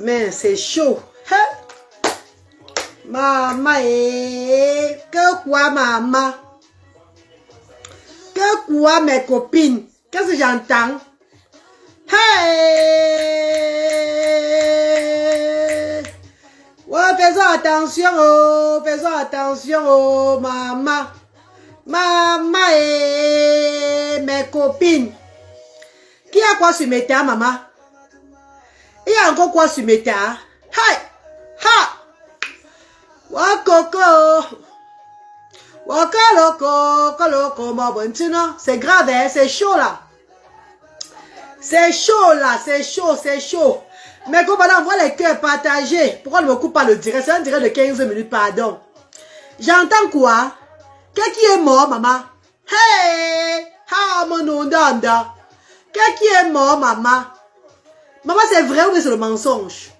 Mais c'est chaud. Hein? Maman, que quoi maman? Que quoi mes copines? Qu'est-ce que j'entends? Hey! Ouais, faisons attention, oh, maman. Maman et mes copines. Qui a quoi sur mes terres, maman? Il y a encore quoi sur mes terres? Hey! Ha! Wakoko! Wakaloko, maintenant, c'est grave, hein? C'est chaud là. C'est chaud là, c'est chaud. Mais comme on voit les cœurs partagés, pourquoi on ne me coupe pas le direct? C'est un direct de 15 minutes, pardon. J'entends quoi? Qu'est-ce qui est mort, maman? Hey! Ha, mon ondanda. Qu'est-ce qui est mort, maman? Maman, c'est vrai ou c'est le mensonge?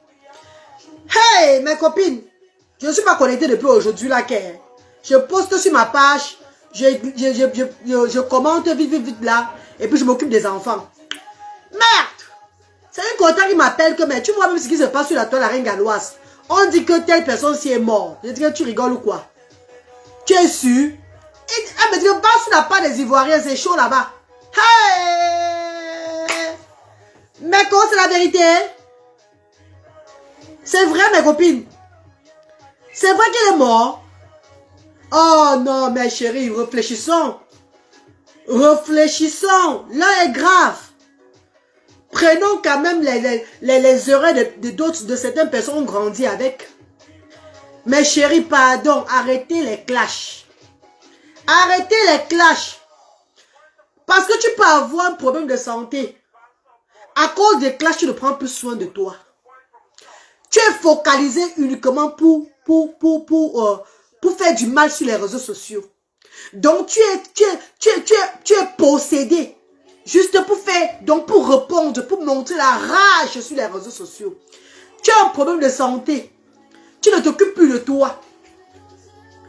Hey, mes copines, je ne suis pas connectée depuis aujourd'hui là, je poste sur ma page, je commente vite là, et puis je m'occupe des enfants. Merde! C'est un contact qui m'appelle que, mais tu vois même ce qui se passe sur la toile à Reine Galloise. On dit que telle personne s'y est morte. Je dis que tu rigoles ou quoi? Tu es sûr? Elle me dit que va sur la part des Ivoiriens, c'est chaud là-bas. Hey! Mais comment c'est la vérité? C'est vrai, mes copines. C'est vrai qu'elle est morte. Oh non, mes chéris, réfléchissons. Réfléchissons. Là est grave. Prenons quand même les erreurs de d'autres, de certaines personnes ont grandi avec. Mes chéris, pardon, arrêtez les clashs. Arrêtez les clashs. Parce que tu peux avoir un problème de santé. À cause des clashs, tu ne prends plus soin de toi. Tu es focalisé uniquement pour faire du mal sur les réseaux sociaux. Donc, tu es possédé. Juste pour faire, donc pour répondre, pour montrer la rage sur les réseaux sociaux. Tu as un problème de santé. Tu ne t'occupes plus de toi.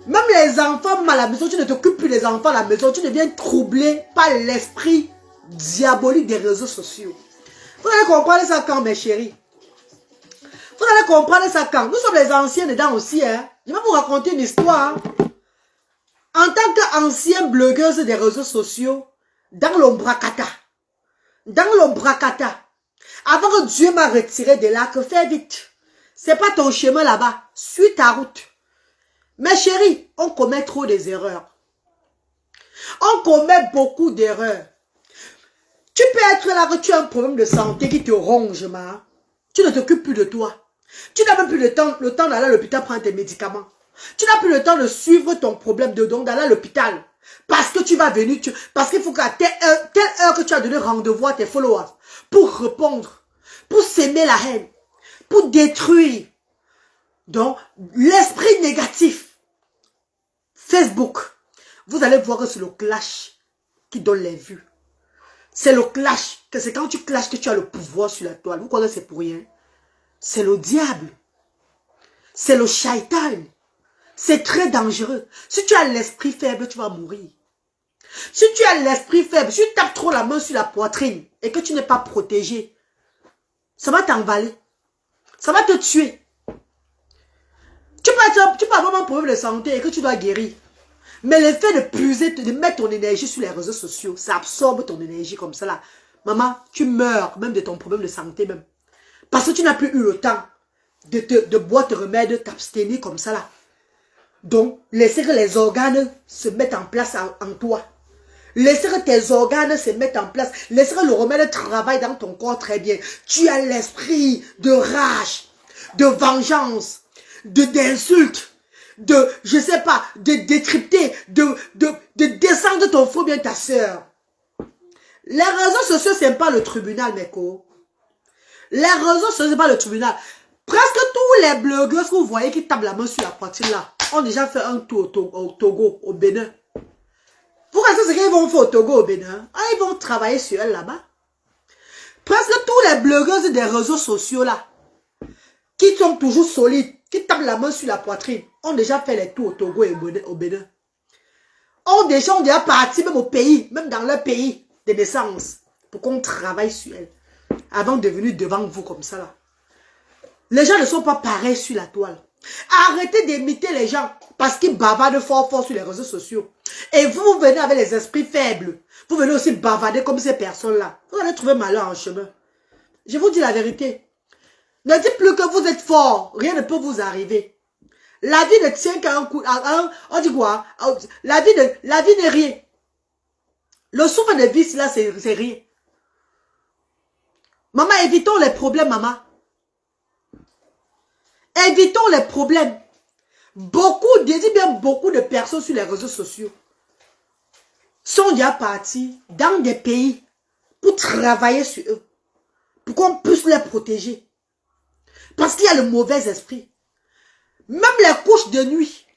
Même les enfants à la maison, tu ne t'occupes plus des enfants à la maison. Tu deviens troublé par l'esprit diabolique des réseaux sociaux. Vous allez comprendre ça quand, mes chéris? Vous allez comprendre ça quand? Nous sommes les anciens dedans aussi. Hein? Je vais vous raconter une histoire. En tant qu'ancienne blogueuse des réseaux sociaux, dans l'ombracata, avant que Dieu m'a retiré de là, que fais vite. C'est pas ton chemin là-bas. Suis ta route. Mes chéris, on commet trop des erreurs. On commet beaucoup d'erreurs. Tu peux être là que tu as un problème de santé qui te ronge, ma. Tu ne t'occupes plus de toi. Tu n'as même plus le temps d'aller à l'hôpital prendre tes médicaments. Tu n'as plus le temps de suivre ton problème de don d'aller à l'hôpital. Parce que tu vas venir, parce qu'il faut qu'à telle heure que tu as donné rendez-vous à tes followers pour répondre, pour s'aimer la haine, pour détruire. Donc, l'esprit négatif. Facebook, vous allez voir que c'est le clash qui donne les vues. C'est le clash, que c'est quand tu clashes que tu as le pouvoir sur la toile. Vous croyez que c'est pour rien? C'est le diable. C'est le shaitan. C'est très dangereux. Si tu as l'esprit faible, tu vas mourir. Si tu as l'esprit faible, si tu tapes trop la main sur la poitrine et que tu n'es pas protégé, ça va t'emballer. Ça va te tuer. Tu peux avoir un problème de santé et que tu dois guérir. Mais le fait de puiser, de mettre ton énergie sur les réseaux sociaux, ça absorbe ton énergie comme ça là. Maman, tu meurs même de ton problème de santé même. Parce que tu n'as plus eu le temps de boire tes remèdes, t'abstenir comme ça là. Donc, laissez que les organes se mettent en place en toi. Laissez que tes organes se mettent en place. Laissez que le remède travaille dans ton corps très bien. Tu as l'esprit de rage, de vengeance, d'insulte, je sais pas, de décrypter, de descendre ton frère bien ta soeur. Les réseaux sociaux, c'est pas le tribunal, mes co. Les réseaux sociaux, c'est pas le tribunal. Presque tous les blogueurs que vous voyez qui tapent la main sur la poitrine là, ont déjà fait un tour au Togo, au Bénin. Vous pensez ce qu'ils vont faire au Togo, au Bénin? Ah, ils vont travailler sur elle là-bas. Presque tous les blogueuses des réseaux sociaux là, qui sont toujours solides, qui tapent la main sur la poitrine, ont déjà fait les tours au Togo et au Bénin. Ont déjà parti même au pays, même dans leur pays de naissance, pour qu'on travaille sur elle, avant de venir devant vous comme ça là. Les gens ne sont pas pareils sur la toile. Arrêtez d'imiter les gens parce qu'ils bavardent fort fort sur les réseaux sociaux. Et vous venez avec les esprits faibles. Vous venez aussi bavarder comme ces personnes-là. Vous allez trouver malheur en chemin. Je vous dis la vérité. Ne dites plus que vous êtes fort. Rien ne peut vous arriver. La vie ne tient qu'à un coup. On dit quoi? La vie n'est rien. Le souffle de vie, là, c'est rien. Maman, évitons les problèmes, maman. Évitons les problèmes. Beaucoup, je dis bien beaucoup de personnes sur les réseaux sociaux sont déjà partis dans des pays pour travailler sur eux. Pour qu'on puisse les protéger. Parce qu'il y a le mauvais esprit. Même les couches de nuit.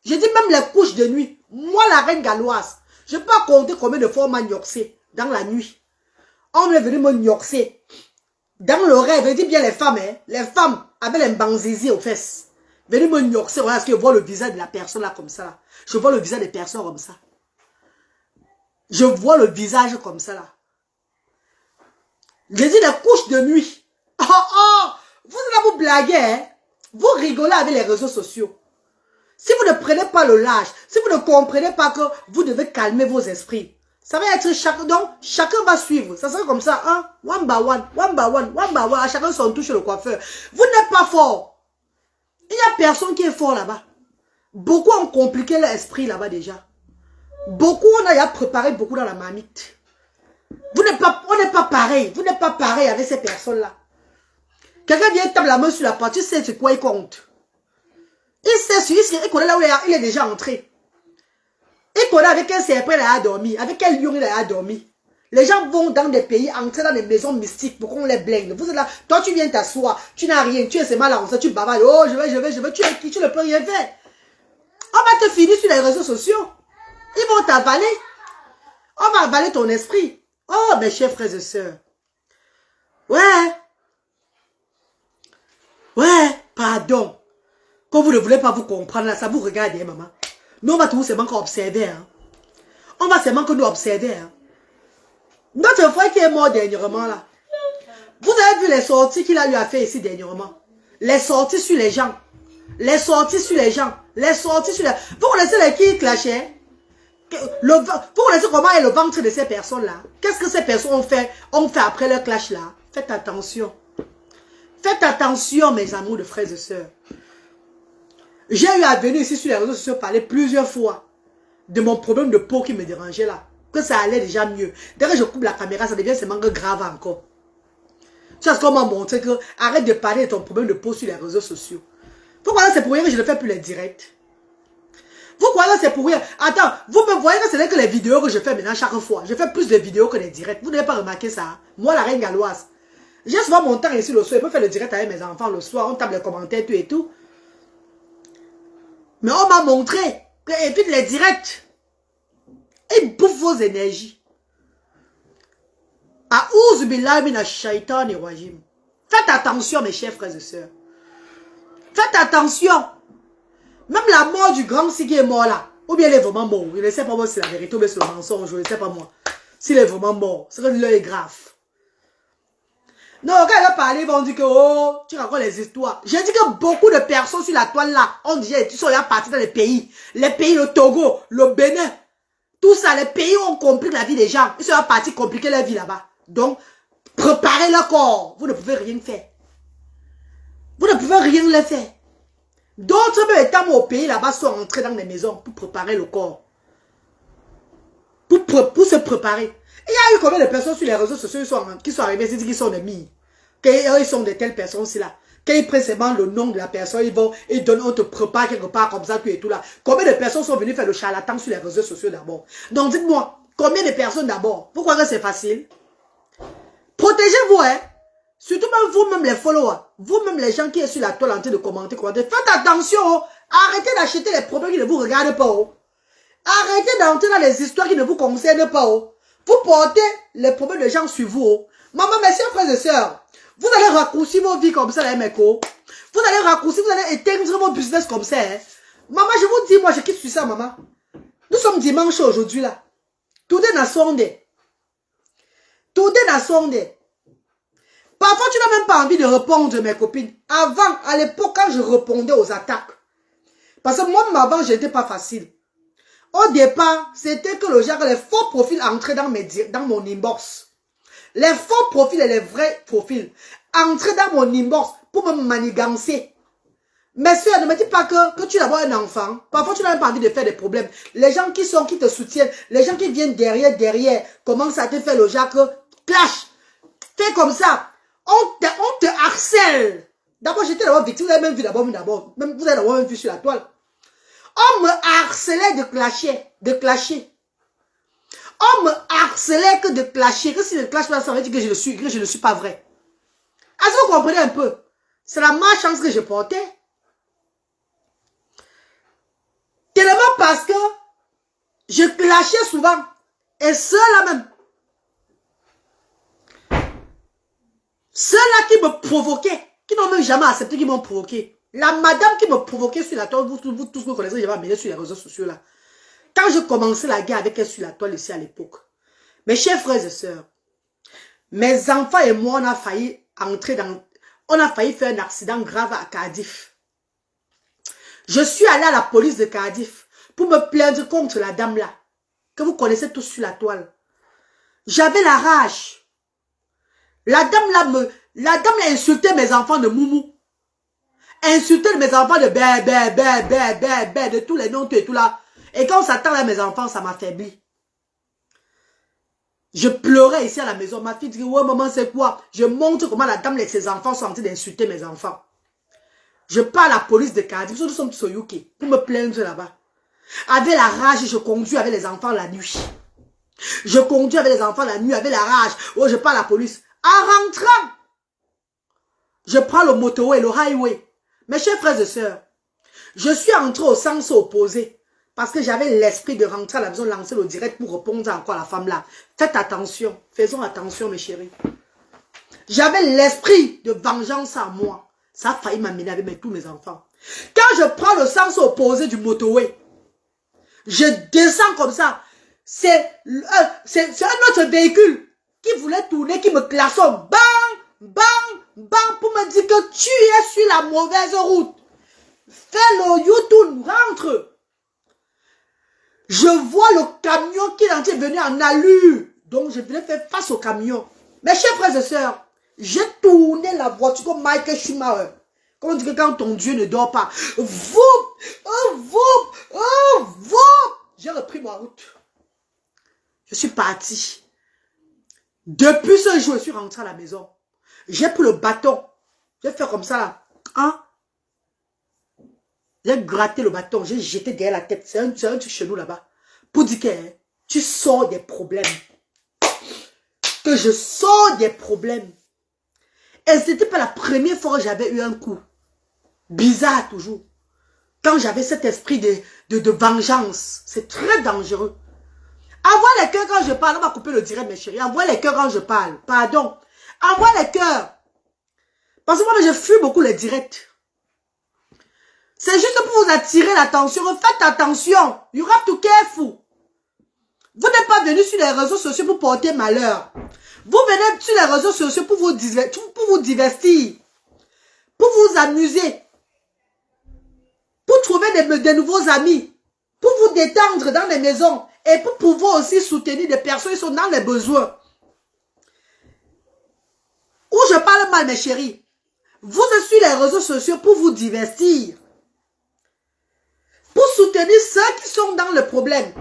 Je dis même les couches de nuit. Moi, la reine galloise, je peux pas compter combien de fois on m'a gnoxé dans la nuit. On est venu me gnoxer. Dans le rêve, je dis bien les femmes, hein, les femmes avec les banzizi aux fesses. Venez me gnoxer, voilà, parce que je vois le visage de la personne là comme ça. Là. Je vois le visage des personnes comme ça. Je vois le visage comme ça là. Je dis les couches de nuit. Oh, oh, vous allez vous blaguer, hein. Vous rigolez avec les réseaux sociaux. Si vous ne prenez pas le large, si vous ne comprenez pas que vous devez calmer vos esprits, ça va être chacun, donc chacun va suivre. Ça sera comme ça, hein, one by one, one by one, one by one, à chacun son touche le coiffeur. Vous n'êtes pas fort. Il n'y a personne qui est fort là-bas. Beaucoup ont compliqué l'esprit là-bas déjà. Beaucoup, on a préparé beaucoup dans la marmite. On n'est pas pareil. Vous n'êtes pas pareil avec ces personnes-là. Quelqu'un vient taper la main sur la porte, tu sais c'est quoi il compte. Il sait, il connaît là où il est déjà entré. Il connaît avec quel serpent il a dormi, avec quel lion il a dormi. Les gens vont dans des pays, entrer dans des maisons mystiques pour qu'on les blinde. Vous êtes là, toi tu viens t'asseoir, tu n'as rien, tu es seulement là, tu bavardes, oh je vais, tu es qui, tu ne peux rien faire. On va te finir sur les réseaux sociaux. Ils vont t'avaler. On va avaler ton esprit. Oh mes chers frères et sœurs. Ouais, pardon. Quand vous ne voulez pas vous comprendre, là, ça vous regarde, hein, maman. Nous, on va toujours seulement observer. Hein. On va seulement que nous observer. Hein. Notre frère qui est mort dernièrement, là. Vous avez vu les sorties qu'il a eu à faire ici dernièrement. Les sorties sur les gens. Les sorties sur les gens. Les sorties sur les... Vous connaissez les qui clashaient? Vous connaissez comment est le ventre de ces personnes-là? Qu'est-ce que ces personnes ont fait après leur clash là? Faites attention. Faites attention, mes amours de frères et sœurs. J'ai eu à venir ici sur les réseaux sociaux parler plusieurs fois de mon problème de peau qui me dérangeait là. Que ça allait déjà mieux. Dès que je coupe la caméra, ça devient seulement grave encore. Tu sais ce qu'on m'a montré que arrête de parler de ton problème de peau sur les réseaux sociaux. Pourquoi c'est pour rien que je ne fais plus les directs? Vous croyez que c'est pour rien? Attends, vous me voyez que ce n'est que les vidéos que je fais maintenant chaque fois. Je fais plus de vidéos que les directs. Vous n'avez pas remarqué ça? Hein? Moi, la reine galloise. J'ai souvent mon temps ici le soir. Je peux faire le direct avec mes enfants le soir. On tape les commentaires, tout et tout. Mais on m'a montré que évite les directs. Ils bouffent vos énergies. Faites attention, mes chers frères et sœurs. Faites attention. Même la mort du grand si qui est mort là. Ou bien il est vraiment mort. Je ne sais pas moi si c'est la vérité ou bien c'est le mensonge. Je ne sais pas moi. S'il est vraiment mort. C'est que l'heure est grave. Non, quand elle a parlé, ils vont dire que oh, tu racontes les histoires. J'ai dit que beaucoup de personnes sur la toile là ont déjà ils sont déjà partis dans les pays. Les pays, le Togo, le Bénin. Tout ça, les pays où on complique la vie des gens. Ils sont partis compliquer la vie là-bas. Donc, préparez leur corps. Vous ne pouvez rien faire. Vous ne pouvez rien le faire. D'autres, même étant au pays là-bas, sont entrés dans les maisons pour préparer le corps. Pour se préparer. Il y a eu combien de personnes sur les réseaux sociaux qui sont arrivées, qui sont ennemis. Ils sont de telles personnes-ci là. Quand ils prennent seulement le nom de la personne, ils donnent, on te prépare quelque part comme ça, tout et tout là. Combien de personnes sont venues faire le charlatan sur les réseaux sociaux d'abord? Donc dites-moi, combien de personnes d'abord? Pourquoi que c'est facile? Protégez-vous, hein. Surtout même vous-même les followers. Vous-même les gens qui sont sur la toile en train de commenter. Faites attention, oh. Arrêtez d'acheter les problèmes qui ne vous regardent pas, oh. Arrêtez d'entrer dans les histoires qui ne vous concernent pas, oh. Vous portez les problèmes des gens sur vous, oh. Maman, messieurs, frères et sœurs, vous allez raccourcir vos vies comme ça, les mecs, oh. Vous allez raccourcir, vous allez éteindre vos business comme ça, hein. Maman, je vous dis, moi, je quitte sur ça, maman. Nous sommes dimanche aujourd'hui, là. Tout est dans Sunday. Tout est dans Sunday. Parfois, tu n'as même pas envie de répondre, mes copines. Avant, à l'époque, quand je répondais aux attaques, parce que moi, avant, je n'étais pas facile. Au départ, c'était que le genre, les faux profils entraient dans mon inbox. Les faux profils et les vrais profils entraient dans mon inbox pour me manigancer. Mais soeur, ne me dis pas que tu as un enfant. Parfois, tu n'as même pas envie de faire des problèmes. Les gens qui te soutiennent, les gens qui viennent derrière, commencent à te faire le genre, clash. Fais comme ça. On te harcèle. D'abord, j'étais d'abord victime. Vous avez même vu d'abord. Même vous avez d'abord même vu sur la toile. On me harcelait de clasher. On me harcelait que de clasher. Que si je clash pas, ça veut dire que je ne suis pas vrai. Est-ce que vous comprenez un peu? C'est la malchance que je portais. Tellement parce que je clashais souvent. Et ceux-là même. Ceux-là qui me provoquaient, qui n'ont même jamais accepté qu'ils m'ont provoqué. La madame qui me provoquait sur la toile, vous tous me connaissez, je vais amener sur les réseaux sociaux là. Quand je commençais la guerre avec elle sur la toile ici à l'époque, mes chers frères et sœurs, mes enfants et moi, on a failli faire un accident grave à Cardiff. Je suis allée à la police de Cardiff pour me plaindre contre la dame là, que vous connaissez tous sur la toile. J'avais la rage. La dame a insulté mes enfants de moumou. Insulté mes enfants de bé, de tous les noms et tout là. Et quand on s'attend à mes enfants, ça m'affaiblit. Je pleurais ici à la maison. Ma fille dit, ouais maman, c'est quoi? Je montre comment la dame et ses enfants sont en train d'insulter mes enfants. Je pars à la police de Cardiff. Nous sommes tous au UK pour me plaindre là-bas. Avec la rage, je conduis avec les enfants la nuit. Je conduis avec les enfants la nuit, avec la rage. Oh, je pars à la police. En rentrant, je prends le motorway, le highway. Mes chers frères et sœurs, je suis entré au sens opposé. Parce que j'avais l'esprit de rentrer à la maison, lancer le direct pour répondre encore à la femme là. Faites attention, faisons attention mes chéris. J'avais l'esprit de vengeance en moi. Ça a failli m'amener avec tous mes enfants. Quand je prends le sens opposé du motorway, je descends comme ça. C'est un autre véhicule qui voulait tourner, qui me klaxonne. Bang, bang, bang, pour me dire que tu es sur la mauvaise route. Fais le U-turn, rentre. Je vois le camion qui est en train de venir en allure. Donc, je venais faire face au camion. Mes chers frères et sœurs, j'ai tourné la voiture comme Michael Schumacher. Comme on dit que quand ton Dieu ne dort pas. Voup, oh, voup, oh, voup. J'ai repris ma route. Je suis parti. Depuis ce jour, je suis rentré à la maison. J'ai pris le bâton. J'ai fait comme ça là. Hein? J'ai gratté le bâton. J'ai jeté derrière la tête. C'est un truc chez nous là-bas. Pour dire que tu sors des problèmes. Que je sors des problèmes. Et ce n'était pas la première fois que j'avais eu un coup. Bizarre toujours. Quand j'avais cet esprit de vengeance. C'est très dangereux. Envoie les cœurs quand je parle. On va couper le direct, mes chéris. Envoie les cœurs quand je parle. Pardon. Envoie les cœurs. Parce que moi, je fuis beaucoup les directs. C'est juste pour vous attirer l'attention. Faites attention. You have to careful. Vous n'êtes pas venu sur les réseaux sociaux pour porter malheur. Vous venez sur les réseaux sociaux pour vous divertir. Pour vous amuser. Pour trouver des nouveaux amis. Pour vous détendre dans les maisons. Et pour pouvoir aussi soutenir des personnes qui sont dans les besoins. Où je parle mal, mes chéris. Vous êtes sur les réseaux sociaux pour vous divertir. Pour soutenir ceux qui sont dans le problème.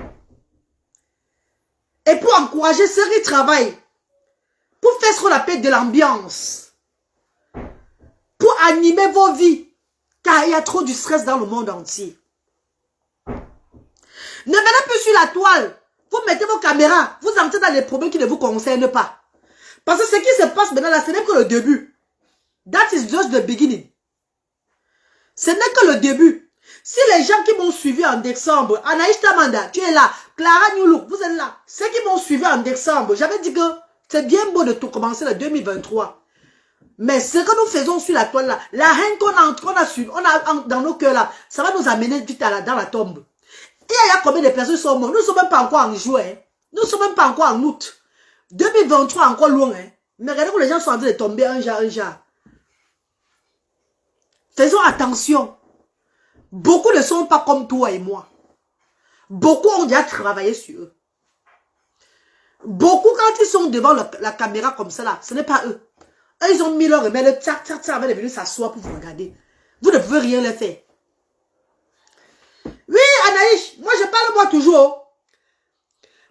Et pour encourager ceux qui travaillent. Pour faire ce qu'on appelle de l'ambiance. Pour animer vos vies. Car il y a trop de stress dans le monde entier. Ne venez plus sur la toile. Vous mettez vos caméras. Vous entrez dans les problèmes qui ne vous concernent pas. Parce que ce qui se passe maintenant là, ce n'est que le début. That is just the beginning. Ce n'est que le début. Si les gens qui m'ont suivi en décembre, Anaïs Tamanda, tu es là, Clara Newlook, vous êtes là. Ceux qui m'ont suivi en décembre, j'avais dit que c'est bien beau de tout commencer le 2023. Mais ce que nous faisons sur la toile là, la haine qu'on a dans nos cœurs là, ça va nous amener vite dans la tombe. Et il y a combien de personnes qui sont mortes? Nous ne sommes même pas encore en juin. Hein. Nous ne sommes même pas encore en août. 2023 encore loin. Hein. Mais regardez où les gens sont en train de tomber un genre. Faisons attention. Beaucoup ne sont pas comme toi et moi. Beaucoup ont déjà travaillé sur eux. Beaucoup, quand ils sont devant la caméra comme ça, là, ce n'est pas eux. Eux, ils ont mis leur remède, avant de venir s'asseoir pour vous regarder. Vous ne pouvez rien leur faire. Oui, Anaïs, moi je parle moi toujours.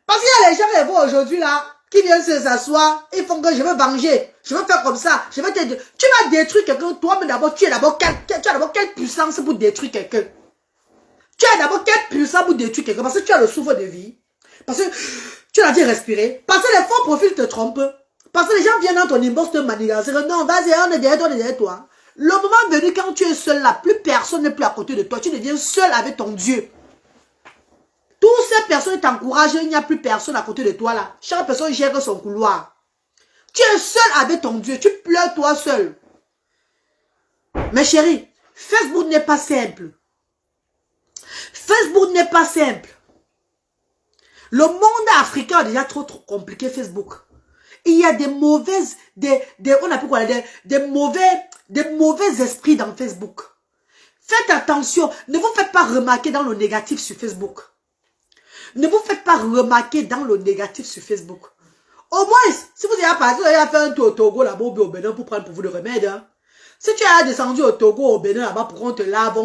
Parce qu'il y a les gens qui vont aujourd'hui là, qui viennent s'asseoir, ils font que je veux venger, je veux faire comme ça, je veux te... Tu vas détruire quelqu'un, toi, mais d'abord, tu as d'abord quelle puissance pour détruire quelqu'un? Tu as d'abord quelle puissance pour détruire quelqu'un? Parce que tu as le souffle de vie. Parce que tu l'as dit respirer. Parce que les faux profils te trompent. Parce que les gens viennent dans ton inbox te manigancer. Non, vas-y, on est derrière toi. Le moment venu, quand tu es seul là, plus personne n'est plus à côté de toi. Tu deviens seul avec ton Dieu. Toutes ces personnes t'encouragent, il n'y a plus personne à côté de toi là. Chaque personne gère son couloir. Tu es seul avec ton Dieu. Tu pleures toi seul. Mais chérie, Facebook n'est pas simple. Facebook n'est pas simple. Le monde africain est déjà trop compliqué, Facebook. Il y a des mauvaises, on appelle quoi, des mauvais esprits dans Facebook. Faites attention, ne vous faites pas remarquer dans le négatif sur Facebook. Ne vous faites pas remarquer dans le négatif sur Facebook. Au moins, si vous avez passé, vous avez fait un tour au Togo là-bas au Bénin pour prendre pour vous le remède. Hein. Si tu as descendu au Togo, au Bénin là-bas pour qu'on te lave,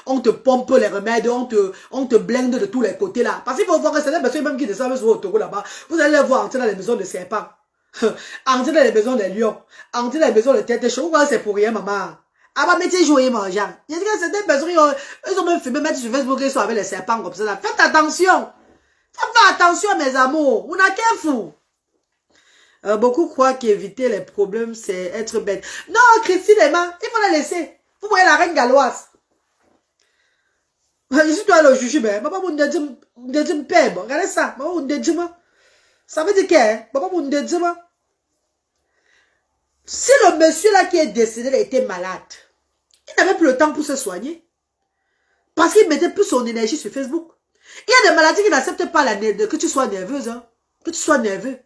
on te pompe les remèdes, on te blinde de tous les côtés là. Parce qu'il faut voir que certaines personnes même qui descendent au Togo là-bas, vous allez les voir entrer dans les maisons de serpents, entrer dans les maisons des lions, entrer dans les maisons de tête chaude. C'est pour rien, maman. Ah bah, mettez jouer, mangeant. Il y a que certaines personnes, ils ont même filmé mettre sur Facebook, ils sont avec les serpents comme ça là. Faites attention. Faites attention, mes amours. On n'a qu'un fou. Beaucoup croient qu'éviter les problèmes, c'est être bête. Non, Christine Emma, il faut la laisser. Vous voyez la reine galloise. Je suis toi le juge, mais maman, regardez ça. Ça veut dire que, maman, si le monsieur là qui est décédé il était malade, il n'avait plus le temps pour se soigner. Parce qu'il mettait plus son énergie sur Facebook. Il y a des maladies qui n'acceptent pas que tu sois nerveuse, hein, que tu sois nerveux.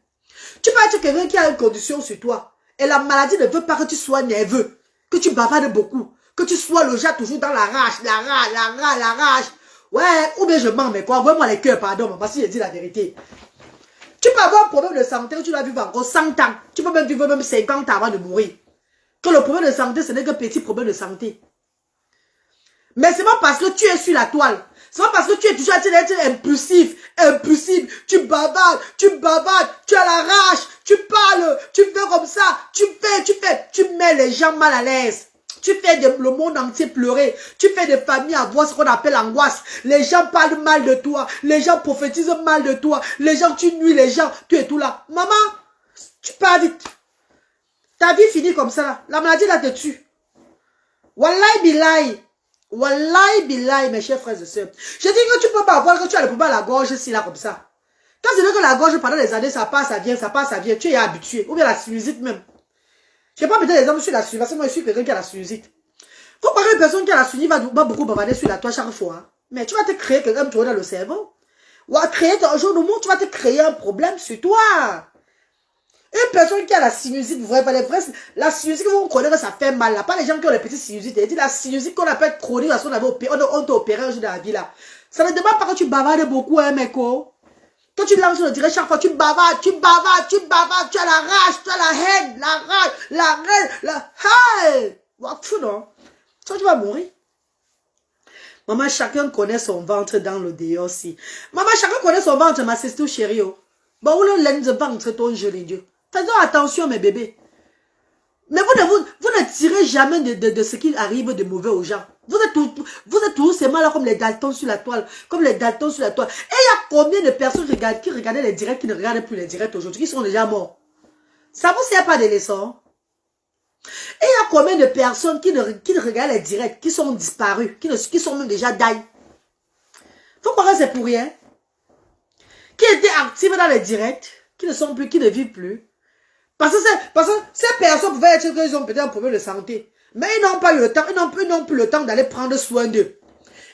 Tu peux être quelqu'un qui a une condition sur toi. Et la maladie ne veut pas que tu sois nerveux. Que tu bavardes beaucoup. Que tu sois le genre toujours dans la rage. La rage. Ouais, ou bien je mens, mais quoi. Envoie-moi les cœurs, pardon, parce que j'ai dit la vérité. Tu peux avoir un problème de santé où tu dois vivre encore 100 ans. Tu peux même vivre même 50 ans avant de mourir. Que le problème de santé, ce n'est qu'un petit problème de santé. Mais c'est pas parce que tu es sur la toile. C'est pas parce que tu es toujours impulsif, tu bavardes, tu as la rage, tu parles, tu fais comme ça, tu mets les gens mal à l'aise. Tu fais le monde entier pleurer. Tu fais des familles avoir ce qu'on appelle l'angoisse. Les gens parlent mal de toi. Les gens prophétisent mal de toi. Les gens, tu nuis les gens. Tu es tout là. Maman, tu pars vite. Ta vie finit comme ça là. La maladie là te tue. Wallahi billahi. Wallahi billahi, mes chers frères et sœurs. Je dis que tu peux pas avoir que tu as le problème à la gorge ici là comme ça. Quand c'est vrai que la gorge pendant des années, ça passe, ça vient, tu es habitué. Ou bien la sinusite même. Je ne sais pas peut-être exemple sur la sinusite, parce que moi je suis quelqu'un qui a la sinusite. Faut pas qu'une personne qui a la sinusite va beaucoup bavarder sur la toile chaque fois. Hein. Mais tu vas te créer quelqu'un dans le cerveau. Ou à créer un jour de monde, tu vas te créer un problème sur toi. Une personne qui a la sinusite, la sinusite que vous connaissez, ça fait mal là. Pas les gens qui ont les petites sinusites. Il dit la sinusite qu'on appelle chronique, parce qu'on avait opéré, on t'a opéré un jour dans la vie là. Ça ne demande pas que tu bavardes beaucoup, hein, mec. Quand tu lances, on dirait chaque fois, tu bavardes, tu as la rage, tu as la haine, la haine. Tout non. Ça, tu vas mourir. Maman, chacun connaît son ventre dans le dehors aussi. Maman, chacun connaît son ventre, ma sister chérie. Bon, où le laine de ventre, ton joli Dieu. Faisons attention, mes bébés. Mais vous ne tirez jamais de ce qui arrive de mauvais aux gens. Vous êtes toujours ces là comme les Daltons sur la toile. Comme les Daltons sur la toile. Et il y a combien de personnes qui regardaient les directs, qui ne regardent plus les directs aujourd'hui, qui sont déjà morts. Ça vous sert pas de leçon. Et il y a combien de personnes qui ne regardent les directs, qui sont disparues, qui sont même déjà die. Faut croire que c'est pour rien. Qui étaient actives dans les directs, qui ne sont plus, qui ne vivent plus. Parce que ces personnes pouvaient être qu'ils ont peut-être un problème de santé. Mais ils n'ont pas eu le temps, ils n'ont plus le temps d'aller prendre soin d'eux.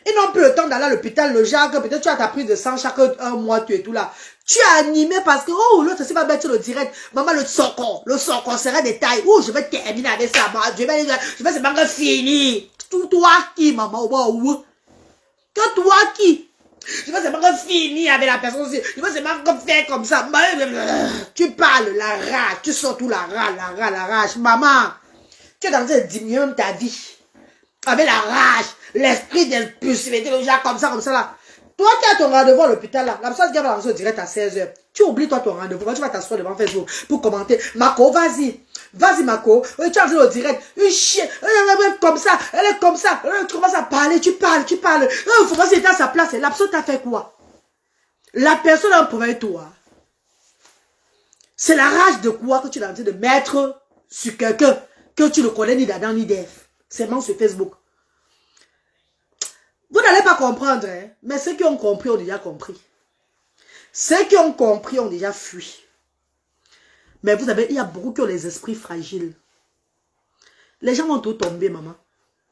Ils n'ont plus le temps d'aller à l'hôpital, le genre, peut-être tu as ta prise de sang chaque un mois, tu es tout là. Tu as animé parce que, oh, l'autre, c'est pas mettre sur le direct. Maman, le socon sera des tailles. Oh, je vais terminer avec ça. Je vais seulement finir. Toi qui, maman, wow. Que toi qui? Je vais seulement finir avec la personne aussi. Je vais seulement faire comme ça. Tu parles, la rage. Tu sors tout la rage. Maman, tu es dans train de diminuer ta vie. Avec la rage, l'esprit d'impulsivité, déjà comme ça là. Toi qui as ton rendez-vous à l'hôpital là, la personne qui va lancer au direct à 16h. Tu oublies toi ton rendez-vous, tu vas t'asseoir devant Facebook pour commenter. Marco, vas-y. Vas-y Marco, tu as vu au direct, une chienne, comme ça, elle est comme ça, tu commences à parler, tu parles. Il faut voir si tu es à sa place, la personne t'a fait quoi? La personne a un problème toi. C'est la rage de quoi que tu es en train de mettre sur quelqu'un que tu ne connais ni d'Adam ni d'Ève. C'est même sur Facebook. Vous n'allez pas comprendre, hein? Mais ceux qui ont compris ont déjà compris. Ceux qui ont compris ont déjà fui. Mais vous savez, il y a beaucoup qui ont les esprits fragiles. Les gens vont tout tomber, maman.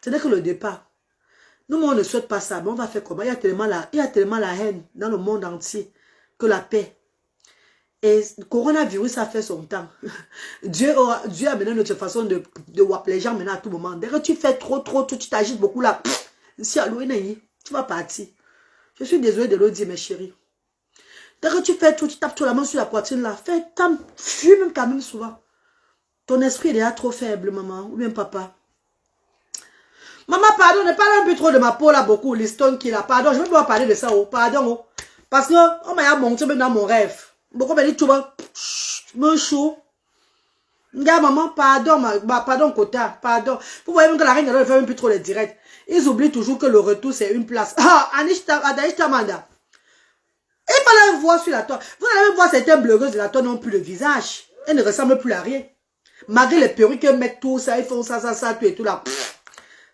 Ce n'est que le départ. Nous, on ne souhaite pas ça, mais on va faire comment? Il y a tellement la haine dans le monde entier que la paix. Et le coronavirus a fait son temps. Dieu a mené notre façon de wap les gens maintenant à tout moment. Dès que tu fais trop, tu t'agites beaucoup là. Si tu vas partir. Je suis désolée de le dire, mes chéris. Dès que tu fais tout, tu tapes tout la main sur la poitrine là. Fuis même quand même souvent. Ton esprit est déjà trop faible, maman. Ou bien papa. Maman, pardon, ne parle un peu trop de ma peau là, beaucoup. Liston qui là. Pardon, je ne vais pas parler de ça. Oh. Pardon. Oh. Parce que on m'a montré même dans mon rêve. Beaucoup me dit, tu vois, me chaud. Maman, pardon, Kota, pardon. Vous voyez même que la reine ne fait un peu trop les directs. Ils oublient toujours que le retour, c'est une place. Ah, Adaïs Tamanda. Et pas la voir sur la toile. Vous allez même voir certaines blogueuses de la toile n'ont plus le visage. Elles ne ressemblent plus à rien. Malgré les perruques, elles mettent tout ça, ils font ça, tout et tout là.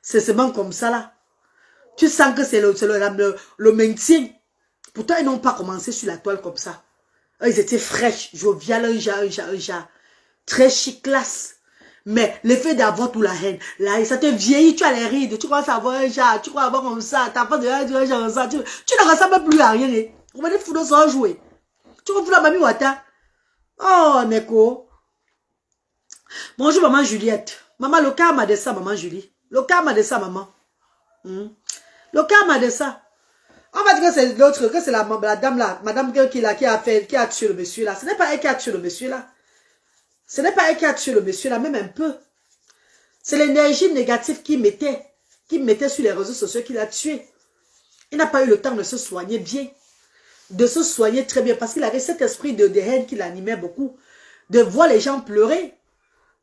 C'est seulement comme ça là. Tu sens que c'est le maintien. Pourtant, ils n'ont pas commencé sur la toile comme ça. Ils étaient fraîches, joviales, un genre. Très chic, classe. Mais le fait d'avoir tout la haine, là, ça te vieillit, tu as les rides, tu commences à avoir un genre, tu crois avoir comme ça, t'as pas de un genre comme ça, tu ne ressembles plus à rien. On va dire foutre sans jouer. Tu vois, la mamie Wata. Oh, Neko. Bonjour, maman Juliette. Maman, le karma de ça, maman Julie. Le karma de ça, maman. Le karma de ça. On va dire que c'est l'autre, que c'est la dame là, madame qui a tué le monsieur là. Ce n'est pas elle qui a tué le monsieur là. Ce n'est pas elle qui a tué le monsieur là, même un peu. C'est l'énergie négative qu'il mettait sur les réseaux sociaux qui l'a tué. Il n'a pas eu le temps de se soigner bien. De se soigner très bien. Parce qu'il avait cet esprit de haine qui l'animait beaucoup. De voir les gens pleurer.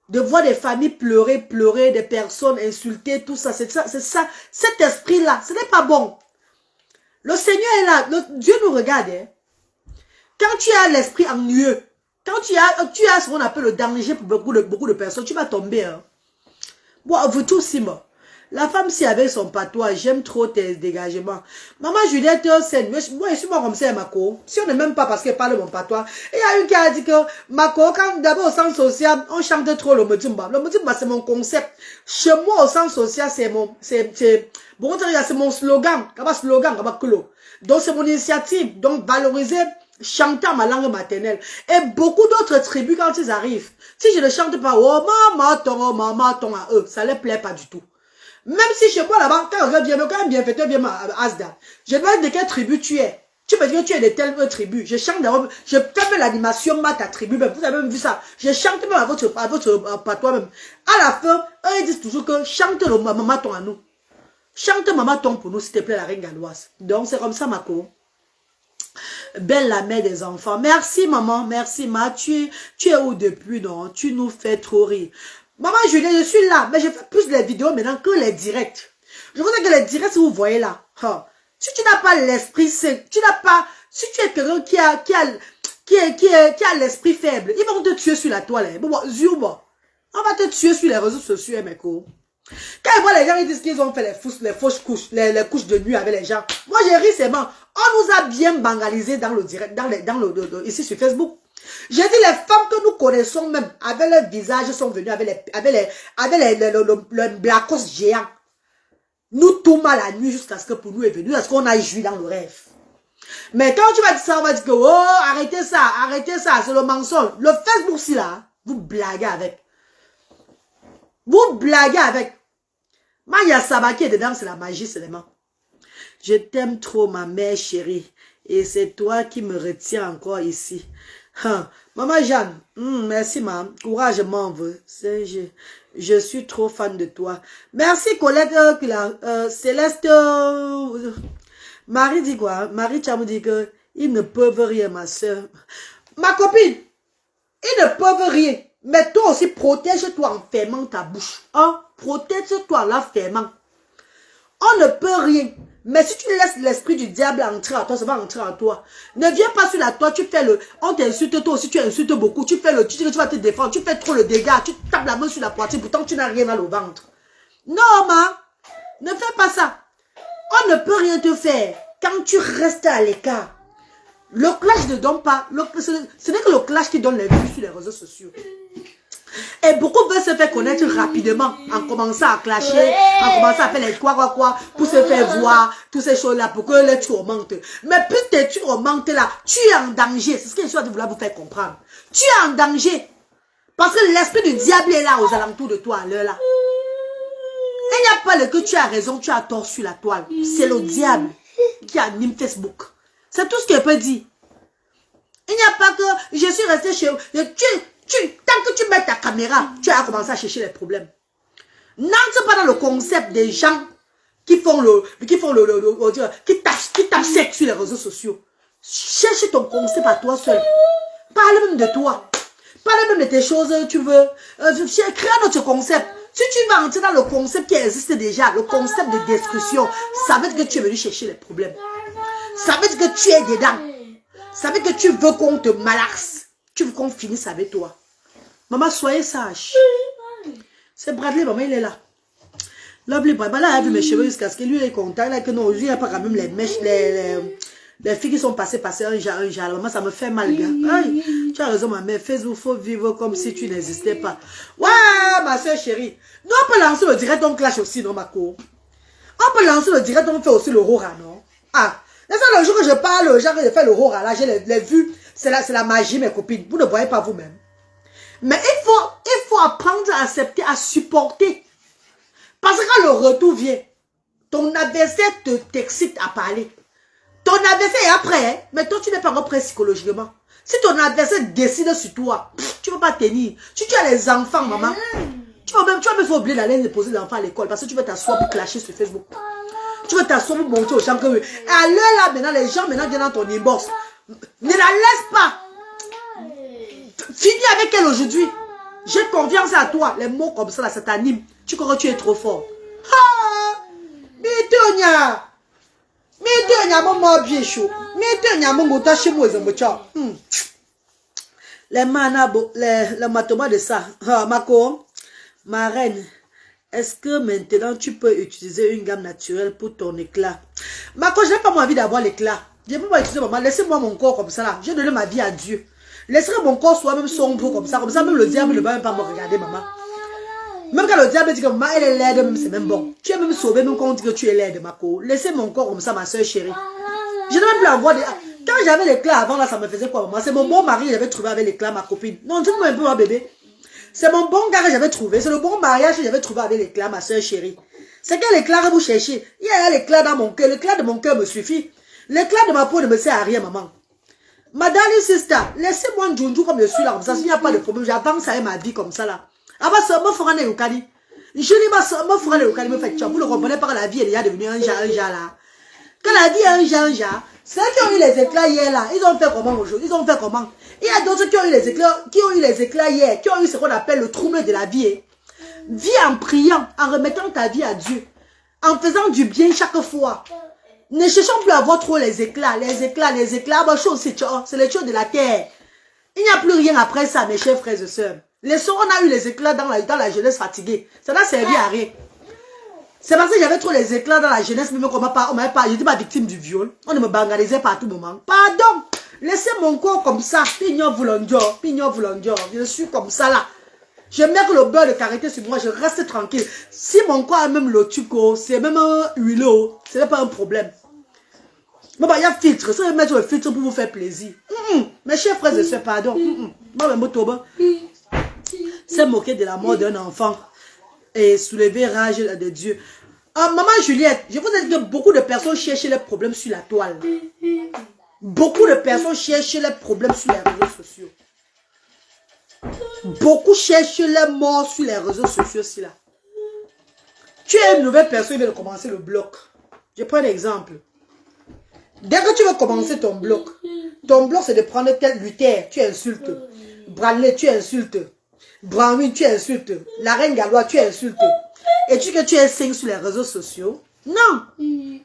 De voir des familles pleurer, des personnes insultées, tout ça. C'est ça. Cet esprit-là, ce n'est pas bon. Le Seigneur est là. Dieu nous regarde. Hein. Quand tu as l'esprit ennuyeux, quand tu as ce qu'on appelle le danger pour beaucoup de personnes, tu vas tomber. Hein. Bon, vous tous, Simon. La femme, si avec son patois, j'aime trop tes dégagements. Maman Juliette, moi, je suis pas comme ça, Mako. Si on ne m'aime pas parce qu'elle parle mon patois. Et il y a une qui a dit que, Mako, quand d'abord au centre social, on chante trop le Modimba. Le Modimba, c'est mon concept. Chez moi, au centre social, c'est mon slogan. Donc, c'est mon initiative. Donc, valoriser, chantant ma langue maternelle. Et beaucoup d'autres tribus, quand ils arrivent, si je ne chante pas, oh, maman, ton à eux, ça ne les plaît pas du tout. Même si chez moi là-bas, quand même bien fait, bien Asda, je demande de quelle tribu tu es. Tu me dis que tu es de telle tribu. Je chante d'abord, je fais l'animation à ta tribu, même. Vous avez même vu ça. Je chante même à votre patois même. À la fin, eux ils disent toujours que chante le mamaton à nous. Chante mamaton pour nous, s'il te plaît, la reine galloise. Donc c'est comme ça, Mako. Belle la mère des enfants. Merci maman, merci ma. Tu es où depuis, non? Tu nous fais trop rire. Maman Julie, je suis là, mais je fais plus les vidéos maintenant que les directs. Je vous dis que les directs, si vous voyez là, si tu n'as pas l'esprit sain, si tu es quelqu'un qui a l'esprit faible, ils vont te tuer sur la toile. On va te tuer sur les réseaux sociaux, mes co. Quand ils voient les gens, ils disent qu'ils ont fait les fausses couches, les couches de nuit avec les gens. Moi, j'ai ri, c'est bon. On nous a bien bangalisé dans le direct, ici sur Facebook. J'ai dit les femmes que nous connaissons même, avec leur visage, sont venues avec le blacos géant. Nous tout mal la nuit jusqu'à ce que pour nous est venu, est-ce qu'on a joui dans le rêve. Mais quand tu vas dire ça, on va dire que, oh, arrêtez ça, c'est le mensonge. Le Facebook, si là, vous blaguez avec. Vous blaguez avec. Maya Sabaki est dedans, c'est la magie seulement. Je t'aime trop, ma mère chérie. Et c'est toi qui me retiens encore ici. Maman Jeanne, merci, maman. Courage, m'en veux. Je suis trop fan de toi. Merci, Colette. Céleste. Marie dit quoi? Marie Cham dit que ils ne peuvent rien, ma soeur. Ma copine, ils ne peuvent rien. Mais toi aussi, protège-toi en fermant ta bouche. Hein? Protège-toi en la fermant. On ne peut rien. Mais si tu laisses l'esprit du diable entrer en toi, ça va entrer en toi. Ne viens pas sur la toi, tu fais le... On t'insulte, toi aussi tu insultes beaucoup. Tu fais le... Tu dis que tu vas te défendre, tu fais trop le dégât. Tu tapes la main sur la poitrine, pourtant tu n'as rien mal au ventre. Non, ma. Ne fais pas ça. On ne peut rien te faire quand tu restes à l'écart. Le clash ne donne pas... Ce n'est que le clash qui donne les vues sur les réseaux sociaux. Et beaucoup veulent se faire connaître rapidement en commençant à clasher, en commençant à faire les quoi, pour se faire voir, toutes ces choses-là, pour que les tu augmentes. Mais plus tu augmentes là, tu es en danger. C'est ce que je suis vouloir vous faire comprendre. Tu es en danger. Parce que l'esprit du diable est là aux alentours de toi à l'heure là. Il n'y a pas le que tu as raison, tu as tort sur la toile. C'est le diable qui anime Facebook. C'est tout ce qu'il peut dire. Il n'y a pas que je suis resté chez vous. Tant que tu mets ta caméra, tu as commencé à chercher les problèmes. N'entre pas dans le concept des gens qui tapent sec sur les réseaux sociaux. Cherche ton concept à toi seul. Parle même de toi. Parle même de tes choses, tu veux. Crée notre concept. Si tu vas entrer dans le concept qui existe déjà, le concept de destruction, ça veut dire que tu es venu chercher les problèmes. Ça veut dire que tu es dedans. Ça veut dire que tu veux qu'on te malaxe. Tu veux qu'on finisse avec toi. Maman, soyez sage. C'est Bradley, maman, il est là. Lovely Bradley, là, il a vu mes cheveux jusqu'à ce que lui est content. Là, que non, lui, il n'y a pas quand même les mèches, les filles qui sont passées un jar. Maman, ça me fait mal, gars. Aïe, tu as raison, ma mère. Facebook, il faut vivre comme si tu n'existais pas. Ouais, ma soeur chérie. Nous, on peut lancer le direct, on clash aussi, non, ma cour. On peut lancer le direct, on fait aussi le rora, non? Ah, le jour que je parle, genre, je fais le rora, là, j'ai les vues. C'est la magie, mes copines. Vous ne voyez pas vous-même. Mais il faut apprendre à accepter, à supporter. Parce que quand le retour vient, ton adversaire t'excite à parler. Ton adversaire est après, hein, mais toi, tu n'es pas encore prêt psychologiquement. Si ton adversaire décide sur toi, tu ne peux pas tenir. Si tu as les enfants, maman, tu vas même faire oublier d'aller déposer l'enfant à l'école parce que tu veux t'asseoir pour clasher sur Facebook. Tu veux t'asseoir pour monter au champ. Et à l'heure là, maintenant, les gens viennent dans ton inbox. Ne la laisse pas. Finis avec elle aujourd'hui. J'ai confiance à toi. Les mots comme ça, là, ça t'anime. Tu crois que tu es trop fort. Ah! Mitonia! Mitonia, maman, bien chaud. Mitonia, maman, t'as chez moi, les manabo, le matoma de ça. Ah, Mako, ma reine, est-ce que maintenant tu peux utiliser une gamme naturelle pour ton éclat? Mako, je n'ai pas envie d'avoir l'éclat. Je ne peux pas utiliser maman. Laissez-moi mon corps comme ça là. J'ai donné ma vie à Dieu. Laissez mon corps soit même sombre comme ça. Comme ça, même le diable ne va même pas me regarder, maman. Même quand le diable dit que maman, elle est laide, c'est même bon. Tu es même sauvé, même quand on dit que tu es laide, Mako. Laissez mon corps comme ça, ma soeur chérie. Je n'ai même plus envie de... Quand j'avais l'éclat avant, là, ça me faisait quoi, maman? C'est mon bon mari que j'avais trouvé avec l'éclat, ma copine. Non, dis-moi un peu, ma bébé. C'est mon bon gars que j'avais trouvé. C'est le bon mariage que j'avais trouvé avec l'éclat, ma soeur chérie. C'est quel éclat que vous cherchez? Il y a l'éclat dans mon cœur. L'éclat de mon cœur me suffit. L'éclat de ma peau ne me sert à rien, maman. Madame sister, laissez-moi un djounjou comme je suis là, comme ça, s'il n'y a pas de problème, j'avance avec ma vie comme ça là. Avant ça, me fera un yokani. Je dis, me fera un yokani, me fait tchao. Vous ne comprenez pas que la vie est déjà devenue un jar là. Quand la vie est un jar, ceux qui ont eu les éclats hier là, ils ont fait comment aujourd'hui? Ils ont fait comment? Il y a d'autres qui ont eu les éclats hier, qui ont eu ce qu'on appelle le trouble de la vie. Vis en priant, en remettant ta vie à Dieu, en faisant du bien chaque fois. Ne cherchons plus à voir trop les éclats, c'est les choses de la terre. Il n'y a plus rien après ça, mes chers frères et sœurs. On a eu les éclats dans la jeunesse fatiguée. Ça n'a servi à rien. C'est parce que j'avais trop les éclats dans la jeunesse, mais je n'étais pas victime du viol. On ne me banganisait pas à tout moment. Pardon, laissez mon corps comme ça. Pignon voulandio. Je suis comme ça là. Je mets le beurre de karité sur moi, je reste tranquille. Si mon corps a même le tuco, c'est même un huileau, ce n'est pas un problème. Mais bah, il y a filtre. Ça, mettre le filtre pour vous faire plaisir. Mes chers frères et sœurs, pardon. C'est moquer de la mort d'un enfant et soulever rage de Dieu. Maman Juliette, je vous ai dit que beaucoup de personnes cherchent les problèmes sur la toile. Beaucoup de personnes cherchent les problèmes sur les réseaux sociaux. Beaucoup cherchent les morts sur les réseaux sociaux aussi là. Tu es une nouvelle personne qui vient de commencer le bloc. Je prends un exemple. Dès que tu veux commencer ton bloc c'est de prendre tel Luther, tu insultes. Branley, tu insultes. Branwin, tu insultes. La reine Gallois, tu insultes. Et tu que tu es 5 sur les réseaux sociaux? Non. Tu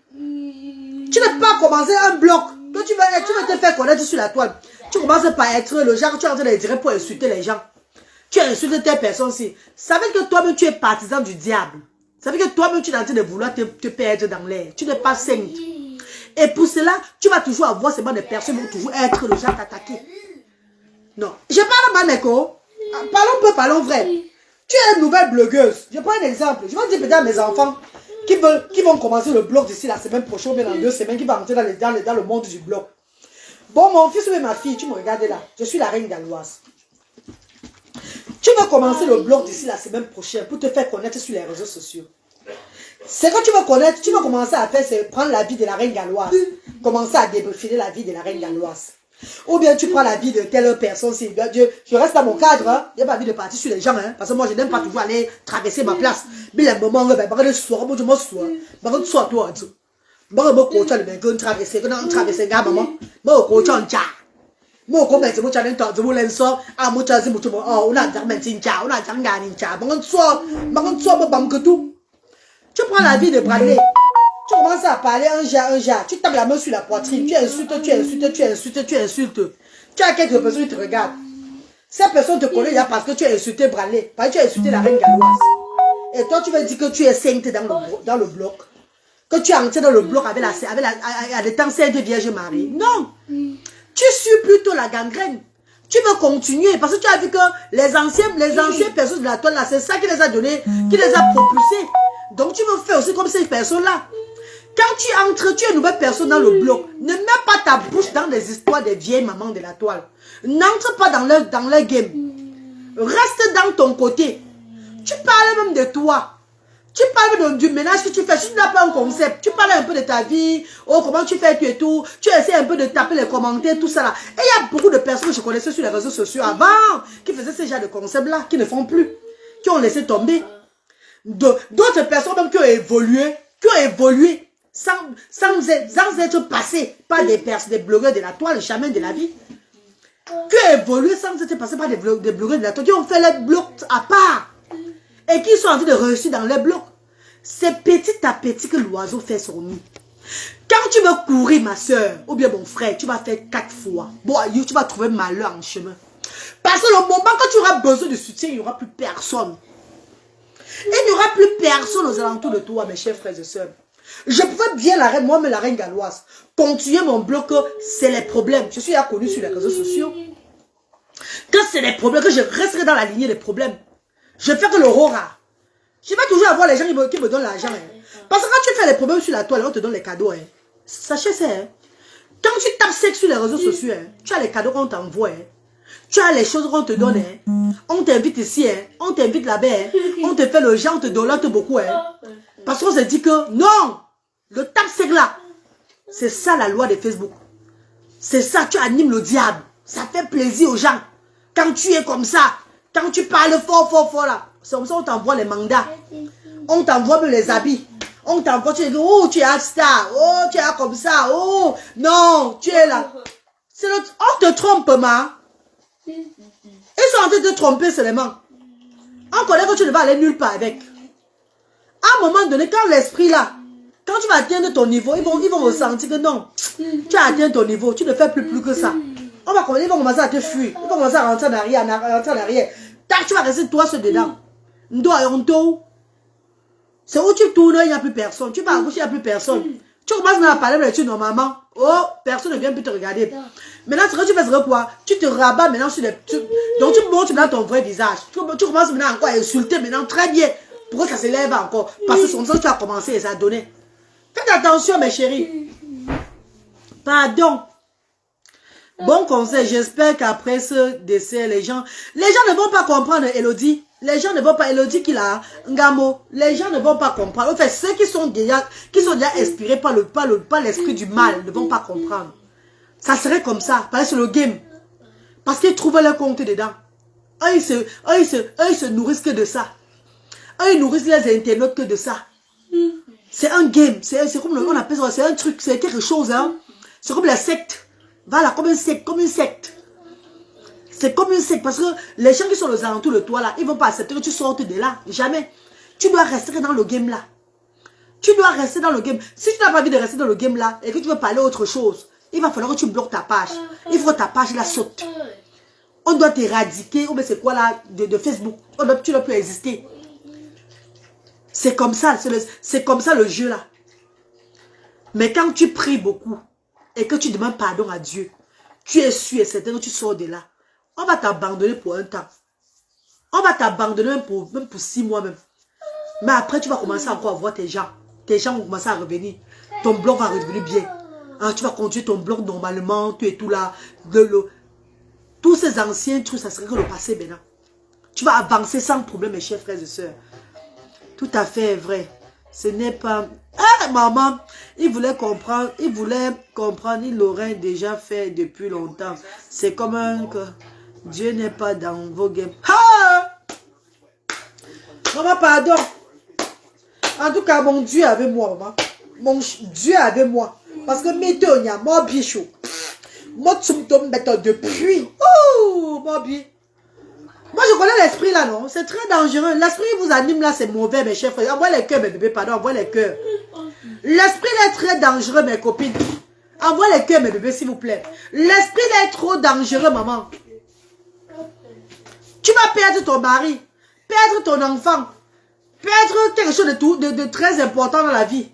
n'as pas commencé un bloc. Que tu vas te faire connaître sur la toile. Tu commences par être le genre, tu es en train de dire pour insulter les gens. Tu insultes telle personne-ci. Ça veut dire que toi-même, tu es partisan du diable. Ça veut dire que toi-même, tu es en train de vouloir te perdre dans l'air. Tu n'es pas saint. Et pour cela, tu vas toujours avoir seulement des personnes qui vont toujours être le genre t'attaquer. Non. Je parle mal, Neko. Parlons peu, parlons vrai. Tu es une nouvelle blogueuse. Je prends un exemple. Je vais dire peut-être à mes enfants qui vont commencer le blog d'ici la semaine prochaine, mais dans 2 semaines, qui vont entrer dans le monde du blog. Bon, mon fils ou ma fille, tu me regardes là. Je suis la reine galloise. Tu vas commencer le blog d'ici la semaine prochaine pour te faire connaître sur les réseaux sociaux. C'est que tu vas connaître, tu vas commencer à faire, c'est prendre la vie de la reine galloise. Commencer à débriefer la vie de la reine galloise. Ou bien tu prends la vie de telle personne. Je reste dans mon cadre. Hein. Je n'ai pas envie de partir sur les gens. Hein, parce que moi, je n'aime pas toujours aller traverser ma place. Mais le moment où je vais soir, je me sois. Je sois toi. Je me coach de traverser. Je traverser la maman. Je me coach en chat. Je me coach en chat. Je me lance. Ah, moi, je me dis, on a un chat. On a un chat. Je me tout. Tu prends la vie de Bradley. Tu commences à parler un jas. Tu tapes la main sur la poitrine. Tu insultes. Tu as quelques personnes qui te regardent. Ces personnes te connaissent là parce que tu as insulté Bradley. Parce que tu as insulté la reine galloise. Et toi, tu veux dire que tu es sainte dans le bloc. Que tu es entré dans le bloc avec des temps sainte Vierge Marie. Non. Tu suis plutôt la gangrène. Tu veux continuer parce que tu as vu que les anciennes personnes de la toile là, c'est ça qui les a donné, qui les a propulsés. Donc tu veux faire aussi comme ces personnes-là. Quand tu entres, tu es une nouvelle personne dans le bloc. Ne mets pas ta bouche dans les histoires des vieilles mamans de la toile. N'entre pas dans leur game. Reste dans ton côté. Tu parles même de toi. Tu parles du ménage que tu fais. Tu n'as pas un concept. Tu parles un peu de ta vie. Oh, comment tu fais, tu et tout. Tu essaies un peu de taper les commentaires, tout ça là. Et il y a beaucoup de personnes que je connaissais sur les réseaux sociaux avant qui faisaient ce genre de concepts-là, qui ne font plus. Qui ont laissé tomber. D'autres personnes même qui ont évolué sans être passées par des blogueurs de la toile, jamais de la vie. Qui ont évolué sans être passés par des blogueurs de la toile, qui ont fait les blocs à part. Et qui sont en train de réussir dans les blocs. C'est petit à petit que l'oiseau fait son nid. Quand tu veux courir, ma soeur, ou bien mon frère, tu vas faire 4 fois. Bon, tu vas trouver malheur en chemin. Parce que le moment que tu auras besoin de soutien, il n'y aura plus personne. Et il n'y aura plus personne aux alentours de toi, mes chers frères et sœurs. Je pouvais bien, moi-même la reine galloise, continuer mon bloc, c'est les problèmes. Je suis connu sur les réseaux sociaux. Quand c'est les problèmes, que je resterai dans la lignée des problèmes. Je fais que le rora. Je vais toujours avoir les gens qui me donnent l'argent. Hein. Parce que quand tu fais les problèmes sur la toile, on te donne les cadeaux. Hein. Sachez ça. Hein. Quand tu tapes sexe sur les réseaux sociaux, hein, tu as les cadeaux qu'on t'envoie. Hein. Tu as les choses qu'on te donne. Hein. On t'invite ici. Hein. On t'invite là-bas. Hein. On te fait le genre, on te donne beaucoup. Hein. Parce qu'on se dit que non, le tape sexe là, c'est ça la loi de Facebook. C'est ça, tu animes le diable. Ça fait plaisir aux gens. Quand tu es comme ça, quand tu parles fort là, c'est comme ça on t'envoie les mandats. On t'envoie même les habits. On t'envoie, tu dis, oh, tu es star. Oh, tu es comme ça. Oh, non, tu es là. On te trompe, ma. Ils sont en train de te tromper seulement. On connaît que tu ne vas aller nulle part avec. À un moment donné, quand l'esprit là, quand tu vas atteindre ton niveau, ils vont ressentir que non, tu as atteint ton niveau, tu ne fais plus que ça. Ils vont commencer à te fuir. Ils vont commencer à rentrer en arrière. Tu vas rester toi seul dedans. C'est où tu tournes, il n'y a plus personne. Tu vas à gauche, il n'y a plus personne. Tu commences à parler avec tu normalement. Oh, personne ne vient plus te regarder. Maintenant, ce que tu fais, c'est quoi? Tu te rabats maintenant sur les... Donc, tu montres maintenant ton vrai visage. Tu commences maintenant encore à insulter maintenant très bien. Pourquoi ça s'élève encore? Parce que son sens, tu as commencé et ça a donné. Faites attention, mes chéris. Pardon. Bon conseil, j'espère qu'après ce décès, les gens ne vont pas comprendre Elodie. Les gens ne vont pas, Elodie qui l'a, Ngamo, les gens ne vont pas comprendre. En fait, ceux qui sont déjà inspirés par l'esprit du mal ne vont pas comprendre. Ça serait comme ça, parce que c'est le game. Parce qu'ils trouvent leur compte dedans. Eux, ils se nourrissent que de ça. Eux, ils nourrissent les internautes que de ça. C'est un game, c'est comme on appelle ça, c'est un truc, c'est quelque chose, hein. C'est comme la secte. Voilà, comme une secte, C'est comme une secte, parce que les gens qui sont aux alentours de toi là, ils ne vont pas accepter que tu sortes de là. Jamais. Tu dois rester dans le game là. Tu dois rester dans le game. Si tu n'as pas envie de rester dans le game là, et que tu veux parler autre chose, il va falloir que tu bloques ta page. Il faut que ta page la saute. On doit t'éradiquer, ou bien c'est quoi là, de Facebook. Tu ne dois plus exister. C'est comme ça, c'est comme ça le jeu là. Mais quand tu pries beaucoup et que tu demandes pardon à Dieu, tu es sûr et certain que tu sors de là. On va t'abandonner pour un temps. On va t'abandonner même pour 6 mois même. Mais après, tu vas commencer encore à voir tes gens. Tes gens vont commencer à revenir. Ton blog va revenir bien. Hein, tu vas conduire ton blog normalement, tout et tout là. Tous ces anciens trucs, ça serait que le passé maintenant. Tu vas avancer sans problème, mes chers frères et sœurs. Tout à fait vrai. Ce n'est pas... Ah, maman, il voulait comprendre, il l'aurait déjà fait depuis longtemps. C'est comme un... que Dieu n'est pas dans vos games. Ah! Maman, pardon. En tout cas, mon Dieu est avec moi, maman. Mon Dieu est avec moi. Parce que météo, il y a mon bichou. Moi, tu me tombes depuis. Oh, mon bichou. Moi, je connais l'esprit là, non? C'est très dangereux. L'esprit vous anime là, c'est mauvais, mes chers frères. Envoie les cœurs, mes bébés, pardon, envoie les cœurs. L'esprit là est très dangereux, mes copines. Envoie les cœurs, mes bébés, s'il vous plaît. L'esprit là est trop dangereux, maman. Tu vas perdre ton mari, perdre ton enfant, perdre quelque chose de très important dans la vie.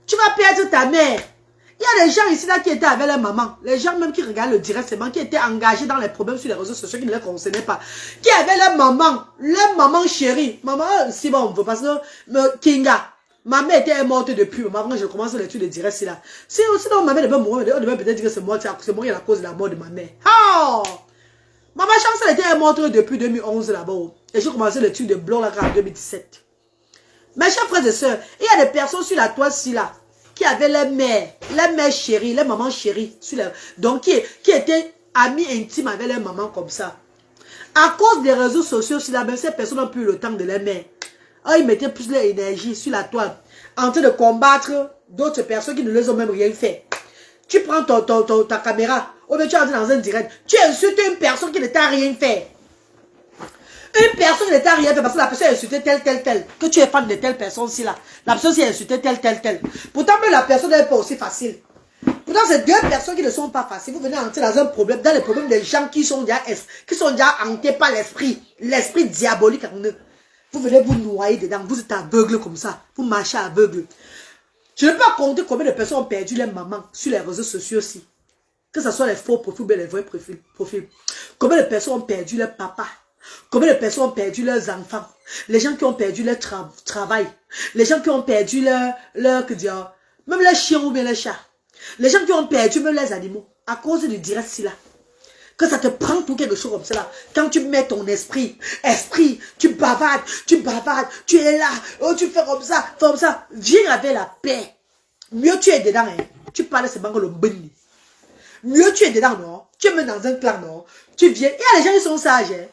Tu vas perdre ta mère. Il y a des gens ici là qui étaient avec leur maman. Les gens même qui regardent le direct, c'est qui étaient engagés dans les problèmes sur les réseaux sociaux qui ne les concernaient pas. Qui avaient leur maman chérie. Maman, si bon, parce que Kinga, ma mère était morte depuis. Maman, je commence l'étude de direct là. Sinon, ma mère devait mourir. On devait peut-être dire que c'est moi qui est la cause de la mort de ma mère. Oh! Maman chance, elle était morte depuis 2011 là-bas. Et j'ai commencé l'étude de blog là en 2017. Mes chers frères et sœurs, il y a des personnes sur la toile-ci là, qui avaient les mères chéries, les mamans chéries, donc qui étaient amis intimes avec les mamans comme ça. À cause des réseaux sociaux, même ces personnes n'ont plus le temps de les mères. Ils mettaient plus leur énergie sur la toile, en train de combattre d'autres personnes qui ne les ont même rien fait. Tu prends ta caméra, ou bien tu entres dans un direct, tu insultes une personne qui ne t'a rien fait. Une personne ne t'a rien fait parce que la personne a insulté telle, que tu es fan de telle personne-ci là. La personne s'est insulté telle. Pourtant, même la personne n'est pas aussi facile. Pourtant, c'est deux personnes qui ne sont pas faciles. Vous venez entrer dans un problème, dans les problèmes des gens qui sont déjà hantés par l'esprit diabolique en eux. Vous venez vous noyer dedans, vous êtes aveugle comme ça. Vous marchez aveugle. Je ne peux pas compter combien de personnes ont perdu les mamans sur les réseaux sociaux aussi. Que ce soit les faux profils ou les vrais profils. Combien de personnes ont perdu leur papa? Combien de personnes ont perdu leurs enfants? Les gens qui ont perdu leur travail. Les gens qui ont perdu même leurs chiens ou bien leurs chats. Les gens qui ont perdu même leurs animaux. À cause du direct là. Que ça te prend pour quelque chose comme ça. Quand tu mets ton esprit, tu bavardes, tu es là, oh, tu fais comme ça. Viens avec la paix. Mieux tu es dedans, hein. Tu parles seulement que le béni. Mieux tu es dedans, non? Tu es même dans un clan, non? Tu viens. Il y a des gens qui sont sages, hein.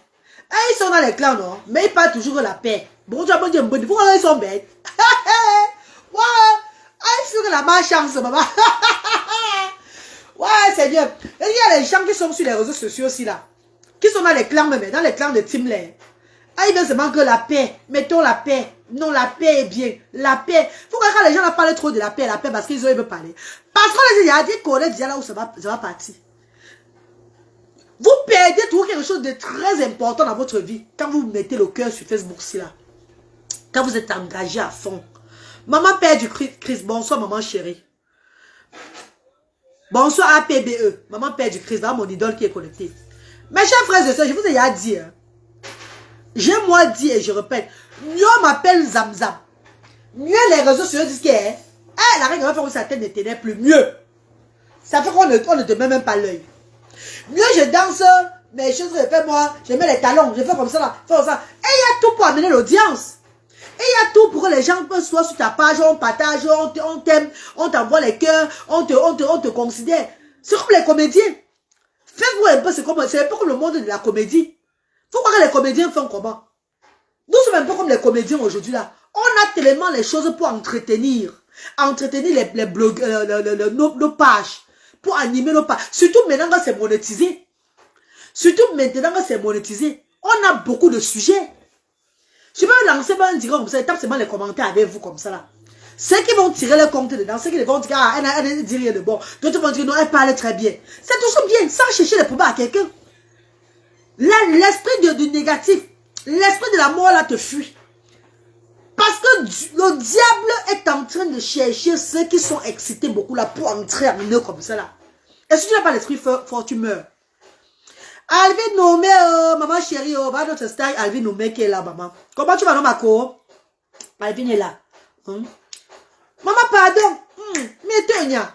Ils sont dans les clans, non? Mais ils parlent toujours de la paix. Bon, tu vas me dire, pourquoi ils sont bêtes? Ouais, il faut que la malchance, maman. Ouais, Seigneur. Il y a des gens qui sont sur les réseaux sociaux aussi, là. Qui sont dans les clans, même, dans les clans de Team Lair. Ils veulent seulement que la paix. Mettons la paix. Non, la paix est bien. La paix. Pourquoi quand les gens parlent trop de la paix, parce qu'ils veulent parler? Parce qu'il y a des collègues déjà là où ça va partir. Vous perdez toujours quelque chose de très important dans votre vie quand vous mettez le cœur sur Facebook, si là. Quand vous êtes engagé à fond. Maman Père du Christ, bonsoir maman chérie. Bonsoir APBE, maman Père du Christ, voilà mon idole qui est connectée. Mes chers frères et sœurs, je vous ai déjà dit, hein, j'ai moi dit et je répète, mieux m'appelle Zamzam. Mieux les réseaux sociaux disent que, la règle va faire que sa tête ne tenait plus. Mieux. Ça fait qu'on ne te met même pas l'œil. Mieux je danse, mes choses je fais moi, je mets les talons, je fais comme ça là, fais comme ça. Et il y a tout pour amener l'audience. Et il y a tout pour que les gens peuvent soit sur ta page, on partage, on t'aime, on t'envoie les cœurs, on te considère. C'est comme les comédiens. Faites-vous un peu, c'est un peu comme le monde de la comédie. Faut voir que les comédiens font comment. Nous sommes un peu comme les comédiens aujourd'hui là. On a tellement les choses pour entretenir. Entretenir les blogs, nos pages. Pour animer nos pages. Surtout maintenant que c'est monétisé. Surtout maintenant que c'est monétisé. On a beaucoup de sujets. Je peux lancer un direct comme ça. Et tape seulement les commentaires avec vous comme ça là. Ceux qui vont tirer le compte dedans, ceux qui vont dire, ah, elle dit rien de bon. D'autres vont dire, non, elle parle très bien. C'est toujours bien, sans chercher les problèmes à quelqu'un. Là, l'esprit du négatif, l'esprit de la mort là te fuit. Parce que le diable est en train de chercher ceux qui sont excités beaucoup là pour entrer en eux comme ça là. Et si tu n'as pas l'esprit fort, tu meurs. Alvin nommé, maman chérie, va notre style, Alvin nommé qui est là, maman. Comment tu vas nommer ma co? Alvin est là. Maman, pardon. Mais Tania,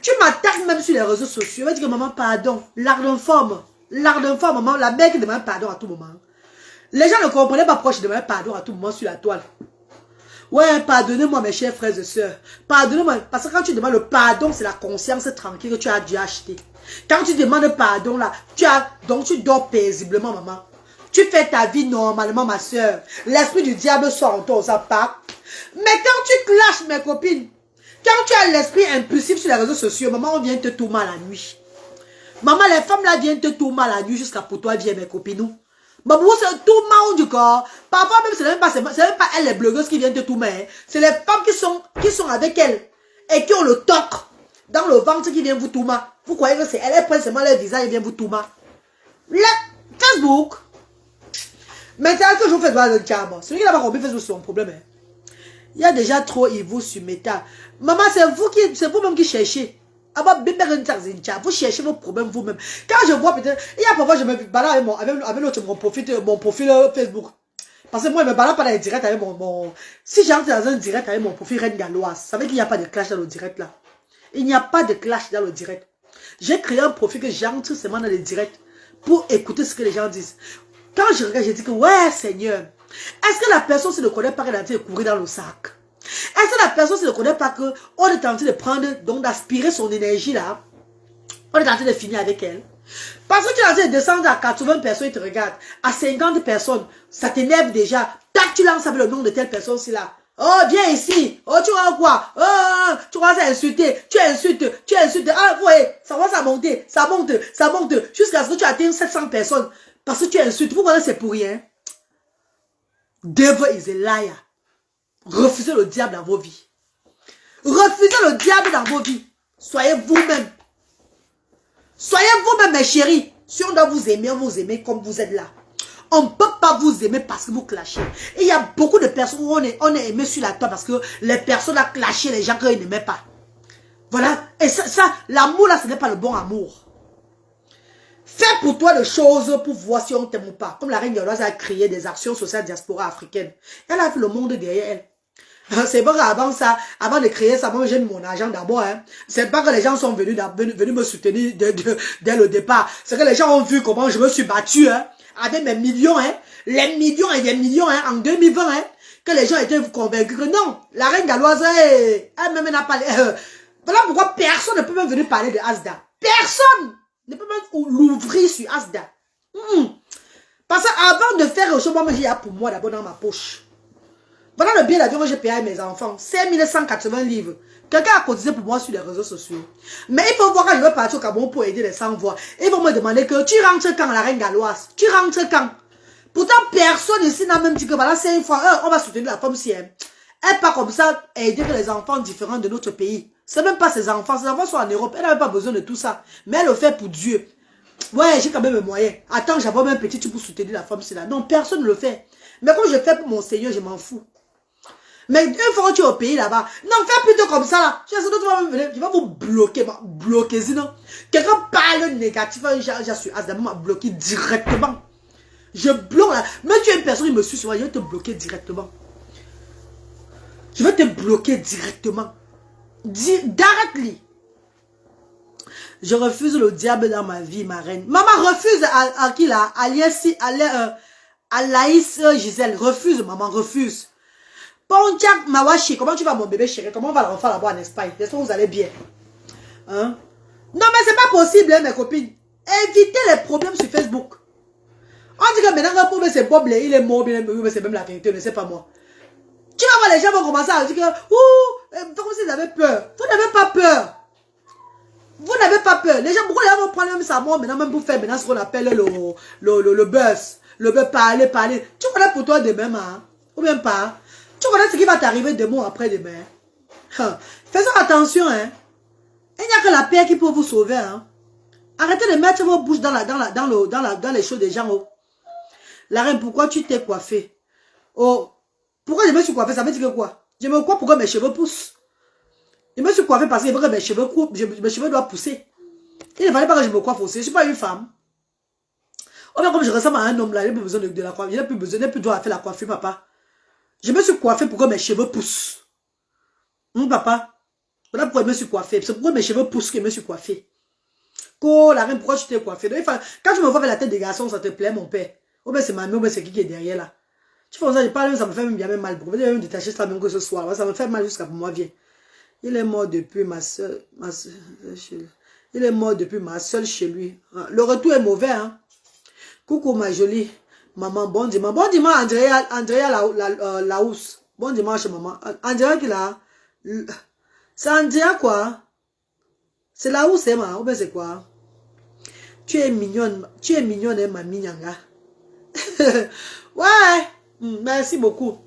tu m'attaques même sur les réseaux sociaux. Tu vas dire que maman, pardon. L'art d'une femme. L'art d'une femme, maman. La mère qui demande pardon à tout moment. Les gens ne comprenaient pas pourquoi je demandais pardon à tout moment sur la toile. Ouais, pardonnez-moi mes chers frères et sœurs. Pardonnez-moi. Parce que quand tu demandes le pardon, c'est la conscience tranquille que tu as dû acheter. Quand tu demandes pardon, là, donc tu dors paisiblement, maman. Tu fais ta vie normalement, ma soeur. L'esprit du diable sort en toi, ça part. Mais quand tu clashes, mes copines, quand tu as l'esprit impulsif sur les réseaux sociaux, maman, on vient te tout mal la nuit. Maman, les femmes là viennent te tout mal la nuit jusqu'à pour toi, viens, mes copines. Maman, c'est tout mal du corps. Parfois même, c'est même pas elles, les blogueuses qui viennent te tout mal. Hein. C'est les femmes qui sont avec elles et qui ont le toc dans le ventre qui vient vous tout mal. Vous croyez que c'est elles prennent seulement leur visage et viennent vous tout mal. Le Facebook. Maintenant que je vous fais voir le diable, celui qui n'a pas compris Facebook, c'est son problème. Hein. Il y a déjà trop Ivo sur Meta. Maman, c'est vous-même qui cherchez. Vous cherchez vos problèmes vous-même. Quand je vois peut-être, il y a parfois je me balade avec mon profil Facebook. Parce que moi, je me balade pas dans les directs avec si j'entre dans un direct avec mon profil Reine Galloise, ça veut dire qu'il n'y a pas de clash dans le direct là. Il n'y a pas de clash dans le direct. J'ai créé un profil que j'entre seulement dans les directs pour écouter ce que les gens disent. Quand je regarde, je dis que ouais, Seigneur, est-ce que la personne ne connaît pas qu'elle est en train de courir dans le sac? Est-ce que la personne ne connaît pas qu'on est en train de prendre, donc d'aspirer son énergie là? On est en train de finir avec elle. Parce que tu es en train de descendre à 80 personnes, ils te regardent. À 50 personnes, ça t'énerve déjà. Tac, tu lances avec le nom de telle personne-ci là. Oh, viens ici. Oh, tu vois quoi? Oh, tu vas insulter. Tu insultes. Ah, ouais, ça va, ça monte. Jusqu'à ce que tu atteignes 700 personnes. Parce que tu insultes. Vous voyez, c'est pour rien. Devil is a liar. Refusez le diable dans vos vies. Refusez le diable dans vos vies. Soyez vous-même. Soyez vous-même, mes chéris. Si on doit vous aimer comme vous êtes là. On ne peut pas vous aimer parce que vous clashez. Et il y a beaucoup de personnes où on est aimé sur la toile parce que les personnes ont clashé les gens qu'ils n'aimaient pas. Voilà. Et ça l'amour là, ce n'est pas le bon amour. Fais pour toi des choses pour voir si on t'aime ou pas. Comme la reine Galloise a créé des actions sociales diaspora africaines. Elle a vu le monde derrière elle. C'est pas qu'avant ça, avant de créer ça, moi j'ai mis mon argent d'abord. Hein. C'est pas que les gens sont venus me soutenir dès le départ. C'est que les gens ont vu comment je me suis battu hein, avec mes millions. Hein, les millions et des millions hein, en 2020. Hein, que les gens étaient convaincus que non, la reine Galloise, elle-même n'a pas... voilà pourquoi personne ne peut même venir parler de Asda. Personne ne peut même l'ouvrir sur Asda. Parce qu'avant de faire le show, moi j'ai pour moi d'abord dans ma poche. Voilà le billet d'avion que j'ai payé à mes enfants. 5180 livres. Quelqu'un a cotisé pour moi sur les réseaux sociaux. Mais il faut voir quand je vais partir au Cameroun pour aider les sans-voix. Ils vont me demander que tu rentres quand, la reine galloise? Tu rentres quand? Pourtant, personne ici n'a même dit que voilà, c'est une fois, on va soutenir la femme si elle. Elle part comme ça aider les enfants différents de notre pays. C'est même pas ses enfants. Ses enfants sont en Europe. Elle n'a même pas besoin de tout ça. Mais elle le fait pour Dieu. Ouais, j'ai quand même un moyen. Attends, j'avais même un petit truc pour soutenir la femme si là. Non, personne ne le fait. Mais quand je fais pour mon Seigneur, je m'en fous. Mais une fois que tu es au pays là-bas, non, fais plutôt comme ça là. Tu vas vous bloquer, sinon. Quelqu'un parle négatif, j'ai su Asda m'a bloqué directement. Je bloque là. Même tu es une personne qui me suit souvent, je vais te bloquer directement. Je vais te bloquer directement. Directly. Je refuse le diable dans ma vie, ma reine. Maman refuse à qui là? À Laïs Gisèle. Refuse, maman, refuse. Pontiac Mawashi, comment tu vas mon bébé chéri? Comment on va l'enfant là-bas en Espagne? J'espère que vous allez bien. Hein? Non, mais c'est pas possible, hein, mes copines. Évitez les problèmes sur Facebook. On dit que maintenant, pour c'est Bob, il est mort, mais c'est même la vérité, ne sais pas moi. Tu vas voir, les gens vont commencer à dire que, comme si ils avaient peur. Vous n'avez pas peur. Vous n'avez pas peur. Les gens, pourquoi les gens vont prendre même sa mort maintenant, même pour faire maintenant ce qu'on appelle le buzz. Le buzz, parler. Tu connais pour toi demain, hein? Ou même pas. Tu connais ce qui va t'arriver demain ou après-demain. Hein? Faisons attention, hein. Il n'y a que la paix qui peut vous sauver, hein. Arrêtez de mettre vos bouches dans les choses des gens. Oh. La reine, pourquoi tu t'es coiffée? Oh, pourquoi je me suis coiffée? Ça veut dire que quoi? Je me coiffe pourquoi mes cheveux poussent. Je me suis coiffée parce que mes cheveux coupent, mes cheveux doivent pousser. Il ne fallait pas que je me coiffe aussi. Je ne suis pas une femme. Oh, mais comme je ressemble à un homme là, il n'a plus besoin de la coiffe. Il n'a plus besoin, il n'a plus droit à faire la coiffure, papa. Je me suis coiffée pour que mes cheveux poussent. Papa. Voilà pourquoi je me suis coiffée. C'est pourquoi mes cheveux poussent que je me suis coiffée. La reine, pourquoi tu t'es coiffée? Donc, quand tu me vois avec la tête des garçons, ça te plaît, mon père. Ou bien c'est ma mère, ou bien c'est qui est derrière là. Tu fais ça, je parle, ça me fait même bien mal. Vous pouvez même détacher ça même que ce soir. Ça me fait mal jusqu'à pour moi, viens. Il est mort depuis ma soeur. Il est mort depuis ma soeur chez lui. Le retour est mauvais, hein. Coucou ma jolie maman, bon dimanche. Bon dimanche, Andrea Laous. Bon dimanche, maman. Andrea qui là. C'est Andrea quoi? C'est Laous, c'est ma. Ou bien c'est quoi? Tu es mignonne, hein, ma mignanga. Ouais, merci beaucoup.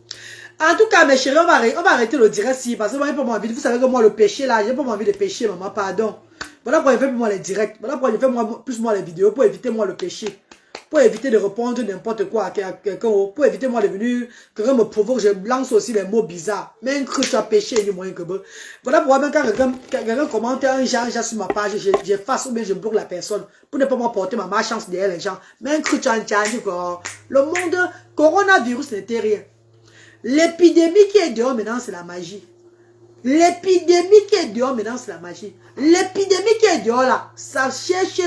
En tout cas, mes chéris, on va arrêter le direct si, parce que moi, j'ai pas envie. Vous savez que moi, le péché là, j'ai pas envie de pécher, maman, pardon. Voilà pourquoi je fais plus moi les directs. Voilà pourquoi je fais plus moi les vidéos, pour éviter moi le péché. Pour éviter de répondre n'importe quoi à quelqu'un. Pour éviter moi de venir, quelqu'un me provoque, je lance aussi les mots bizarres. Même que tu as péché, il y a moyen que bon. Voilà pourquoi même quand quelqu'un commente un genre sur ma page, j'efface ou bien je bloque la personne. Pour ne pas m'apporter ma malchance derrière les gens. Même que tu as quoi. Le monde, coronavirus n'était rien. L'épidémie qui est dehors maintenant, c'est la magie. L'épidémie qui est dehors maintenant, c'est la magie. L'épidémie qui est dehors là, ça cherche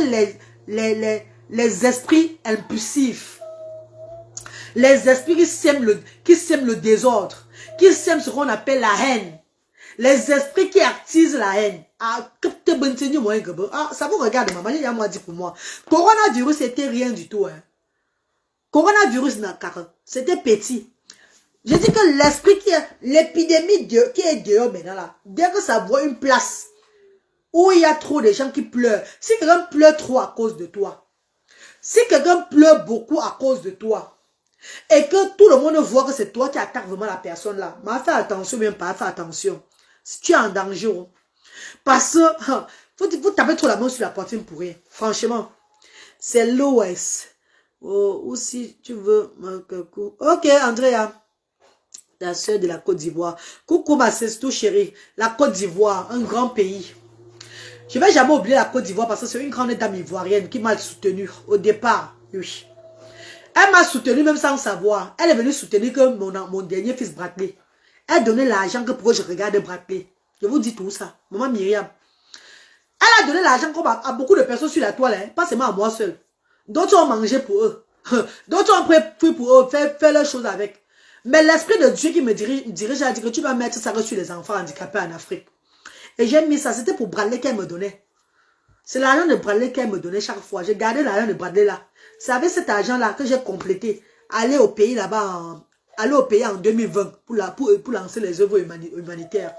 les esprits impulsifs. Les esprits qui sèment le désordre. Qui sèment ce qu'on appelle la haine. Les esprits qui attisent la haine. Ah, ça vous regarde, maman, il y a moi dit pour moi. Coronavirus, c'était rien du tout. Hein. Coronavirus, c'était petit. Je dis que l'esprit l'épidémie qui est dehors maintenant là, dès que ça voit une place où il y a trop de gens qui pleurent, si quelqu'un pleure trop à cause de toi, si quelqu'un pleure beaucoup à cause de toi, et que tout le monde voit que c'est toi qui attaques vraiment la personne là, mais fais attention, même pas, fais attention. Si tu es en danger, parce que vous tapez trop la main sur la poitrine pour rien. Franchement, c'est l'OS. Oh, ou si tu veux, ok, Andrea. La soeur de la Côte d'Ivoire. Coucou ma sestou chérie. La Côte d'Ivoire, un grand pays. Je ne vais jamais oublier la Côte d'Ivoire parce que c'est une grande dame ivoirienne qui m'a soutenue au départ. Oui. Elle m'a soutenue même sans savoir. Elle est venue soutenir que mon dernier fils Bradley. Elle donnait l'argent que pour que je regarde Bradley. Je vous dis tout ça. Maman Myriam. Elle a donné l'argent à beaucoup de personnes sur la toile. Hein, pas seulement à moi seul. D'autres ont mangé pour eux. D'autres ont pris pour eux, faire leurs choses avec. Mais l'esprit de Dieu qui me dirige a dit que tu dois mettre ça sur les enfants handicapés en Afrique. Et j'ai mis ça, c'était pour Bradley qu'elle me donnait. C'est l'argent de Bradley qu'elle me donnait chaque fois. J'ai gardé l'argent de Bradley là. C'est avec cet argent-là que j'ai complété. Aller au pays là-bas, aller au pays en 2020 pour lancer les œuvres humanitaires.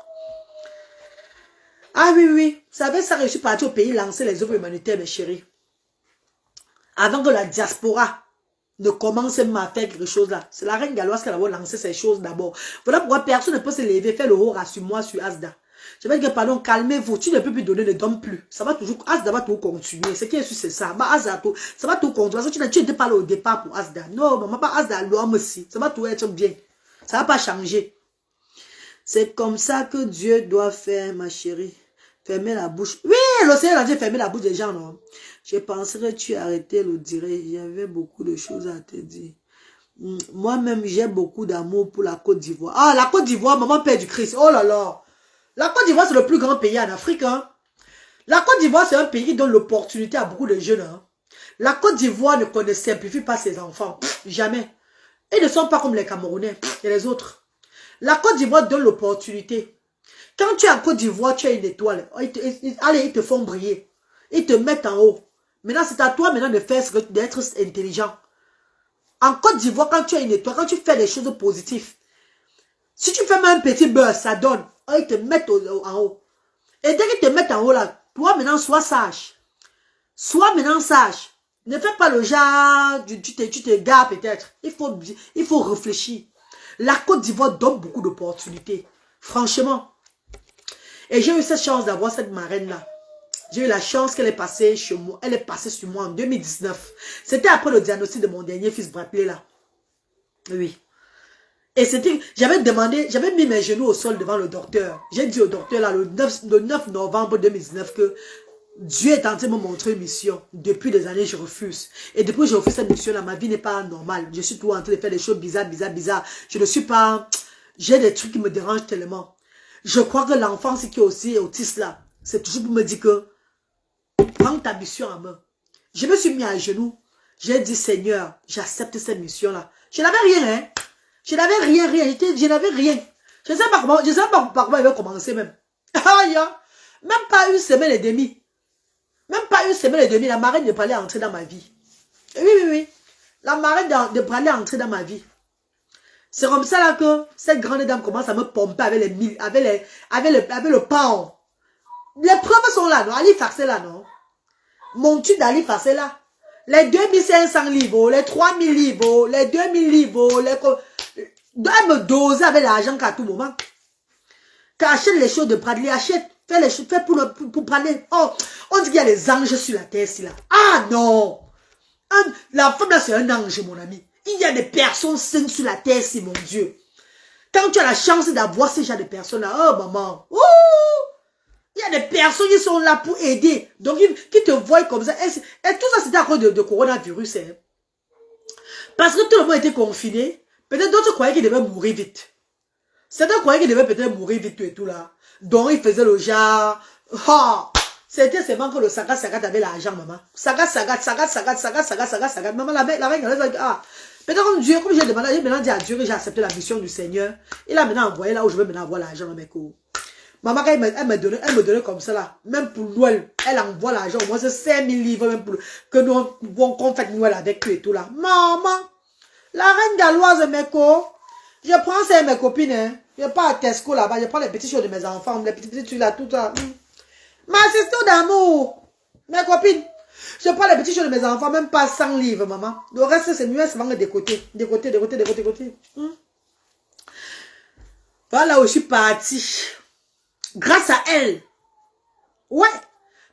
Ah oui, oui. C'est avec ça que je suis parti au pays lancer les œuvres humanitaires, mes chéris. Avant que la diaspora ne commence même à faire quelque chose là. C'est la reine galloise qui a lancé ces choses d'abord. Voilà pourquoi personne ne peut se lever, faire le haut sur moi, sur Asda. Je vais dire, pardon, calmez-vous. Tu ne peux plus donner, ne donne plus. Ça va toujours, Asda va tout continuer. Ce qui est sûr, c'est ça. Bah, Asda, ça va tout continuer. Parce que tu n'étais pas là au départ pour Asda. Non, maman, pas Asda, l'homme aussi. Ça va tout être bien. Ça ne va pas changer. C'est comme ça que Dieu doit faire, ma chérie. Fermer la bouche. Oui, le Seigneur a dit fermer la bouche des gens, non? Je penserais que tu arrêtais le direct. J'avais beaucoup de choses à te dire. Moi-même, j'ai beaucoup d'amour pour la Côte d'Ivoire. Ah, la Côte d'Ivoire, maman Père du Christ. Oh là là. La Côte d'Ivoire, c'est le plus grand pays en Afrique. Hein? La Côte d'Ivoire, c'est un pays qui donne l'opportunité à beaucoup de jeunes. Hein. La Côte d'Ivoire ne simplifie pas ses enfants. Jamais. Ils ne sont pas comme les Camerounais et les autres. La Côte d'Ivoire donne l'opportunité. Quand tu es en Côte d'Ivoire, tu as une étoile. Allez, ils te font briller. Ils te mettent en haut. Maintenant, c'est à toi maintenant de faire d'être intelligent. En Côte d'Ivoire, quand tu as une étoile, quand tu fais des choses positives, si tu fais même un petit beurre, ça donne. Ils te mettent en haut. Et dès qu'ils te mettent en haut là, toi maintenant, sois sage. Sois maintenant sage. Ne fais pas le genre, tu te gares peut-être. Il faut réfléchir. La Côte d'Ivoire donne beaucoup d'opportunités. Franchement. Et j'ai eu cette chance d'avoir cette marraine-là. J'ai eu la chance qu'elle est passée chez moi. Elle est passée sur moi en 2019. C'était après le diagnostic de mon dernier fils Bradley là. Oui. Et c'était, j'avais mis mes genoux au sol devant le docteur. J'ai dit au docteur là, le 9 novembre 2019 que Dieu est en train de me montrer une mission. Depuis des années, je refuse. Et depuis que je refuse cette mission-là, ma vie n'est pas normale. Je suis toujours en train de faire des choses bizarres. Je ne suis pas... J'ai des trucs qui me dérangent tellement. Je crois que l'enfant qui est aussi autiste là, c'est toujours pour me dire que prends ta mission en main. Je me suis mis à genoux. J'ai dit, Seigneur, j'accepte cette mission-là. Je n'avais rien, hein. Je n'avais rien. Je n'avais rien. Je ne sais pas comment il va commencer même. Même pas une semaine et demie. Même pas une semaine et demie, la marraine de Bradley est entrée dans ma vie. Oui. La marraine de Bradley est entrée dans ma vie. C'est comme ça là que cette grande dame commence à me pomper avec le pain. Les preuves sont là, non? Ali Faxé là, non? Mon tube d'Ali Faxé là. Les 2500 livres, les 3000 livres, les 2000 livres, doit me doser avec l'argent qu'à tout moment. Quand achète les choses de Bradley, achète. Fais pour Bradley. Oh, on dit qu'il y a les anges sur la terre, ici, là. Ah non! La femme là, c'est un ange, mon ami. Il y a des personnes saines sur la terre, ici, mon Dieu. Quand tu as la chance d'avoir ces genre de personnes-là, oh maman. Ouh! Il y a des personnes qui sont là pour aider. Donc, qui te voient comme ça. Et tout ça, c'était à cause de coronavirus. Hein. Parce que tout le monde était confiné. Peut-être d'autres croyaient qu'ils devaient mourir vite. Certains croyaient qu'ils devaient peut-être mourir vite et tout là. Donc, ils faisaient le genre. Oh, c'était seulement que le sagat avait l'argent, maman. Sagat. Maman, la veille, ah. Peut-être comme Dieu, comme j'ai demandé, j'ai maintenant dit à Dieu que j'ai accepté la mission du Seigneur. Il a maintenant envoyé là où je veux maintenant avoir l'argent dans mes cours. Maman, quand elle me donnait comme ça là, même pour Noël, elle envoie l'argent. Moi, c'est 5000 livres même pour que nous qu'on fasse Noël avec eux et tout là. Maman, la reine galloise, mes co. Je prends ça mes copines, hein. Je pars à Tesco là-bas, je prends les petits choses de mes enfants, les petits trucs là, tout ça. Ma sister d'amour, mes copines. Je prends les petits choses de mes enfants, même pas 100 livres, maman. Le reste, c'est mieux, c'est vraiment des côtés. Des côtés. Voilà où je suis partie. Grâce à elle. Ouais.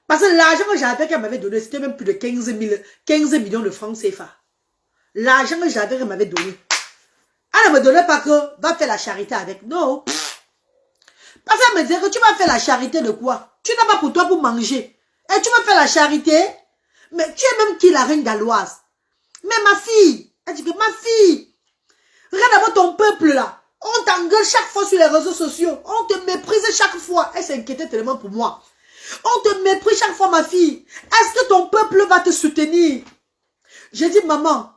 Parce que l'argent que j'avais qu'elle m'avait donné, c'était même plus de 15 millions de francs CFA. L'argent que j'avais qu'elle m'avait donné. Elle ne me donnait pas que va faire la charité avec. Non. Parce qu'elle me disait que tu vas faire la charité de quoi? Tu n'as pas pour toi pour manger. Et tu vas faire la charité. Mais tu es même qui la reine galloise? Mais ma fille. Elle dit que ma fille. Regarde d'abord ton peuple là. On t'engueule chaque fois sur les réseaux sociaux. On te méprise chaque fois. Elle s'inquiétait tellement pour moi. On te méprise chaque fois, ma fille. Est-ce que ton peuple va te soutenir? J'ai dit, maman,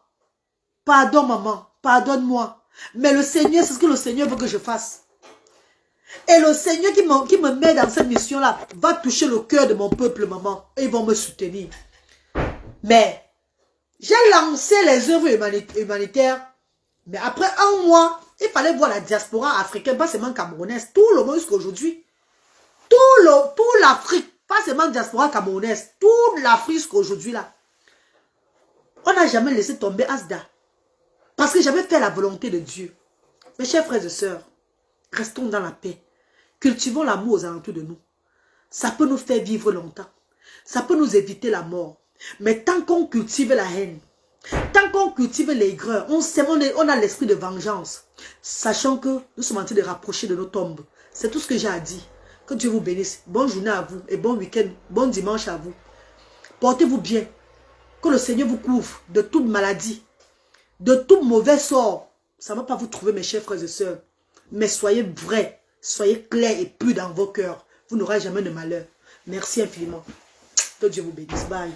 pardon, maman, pardonne-moi. Mais le Seigneur, c'est ce que le Seigneur veut que je fasse. Et le Seigneur qui me met dans cette mission-là va toucher le cœur de mon peuple, maman. Et ils vont me soutenir. Mais, j'ai lancé les œuvres humanitaires. Mais après un mois, il fallait voir la diaspora africaine, pas seulement camerounaise, tout le monde jusqu'à aujourd'hui. Tout l'Afrique, pas seulement diaspora camerounaise, toute l'Afrique jusqu'à aujourd'hui là. On n'a jamais laissé tomber Asda. Parce que j'avais fait la volonté de Dieu. Mes chers frères et sœurs, restons dans la paix. Cultivons l'amour aux alentours de nous. Ça peut nous faire vivre longtemps. Ça peut nous éviter la mort. Mais tant qu'on cultive la haine, tant qu'on cultive l'aigreur, on a l'esprit de vengeance. Sachant que nous sommes en train de rapprocher de nos tombes. C'est tout ce que j'ai à dire. Que Dieu vous bénisse. Bonne journée à vous et bon week-end. Bon dimanche à vous. Portez-vous bien. Que le Seigneur vous couvre de toute maladie, de tout mauvais sort. Ça ne va pas vous trouver, mes chers frères et sœurs. Mais soyez vrais, soyez clairs et purs dans vos cœurs. Vous n'aurez jamais de malheur. Merci infiniment. Que Dieu vous bénisse. Bye.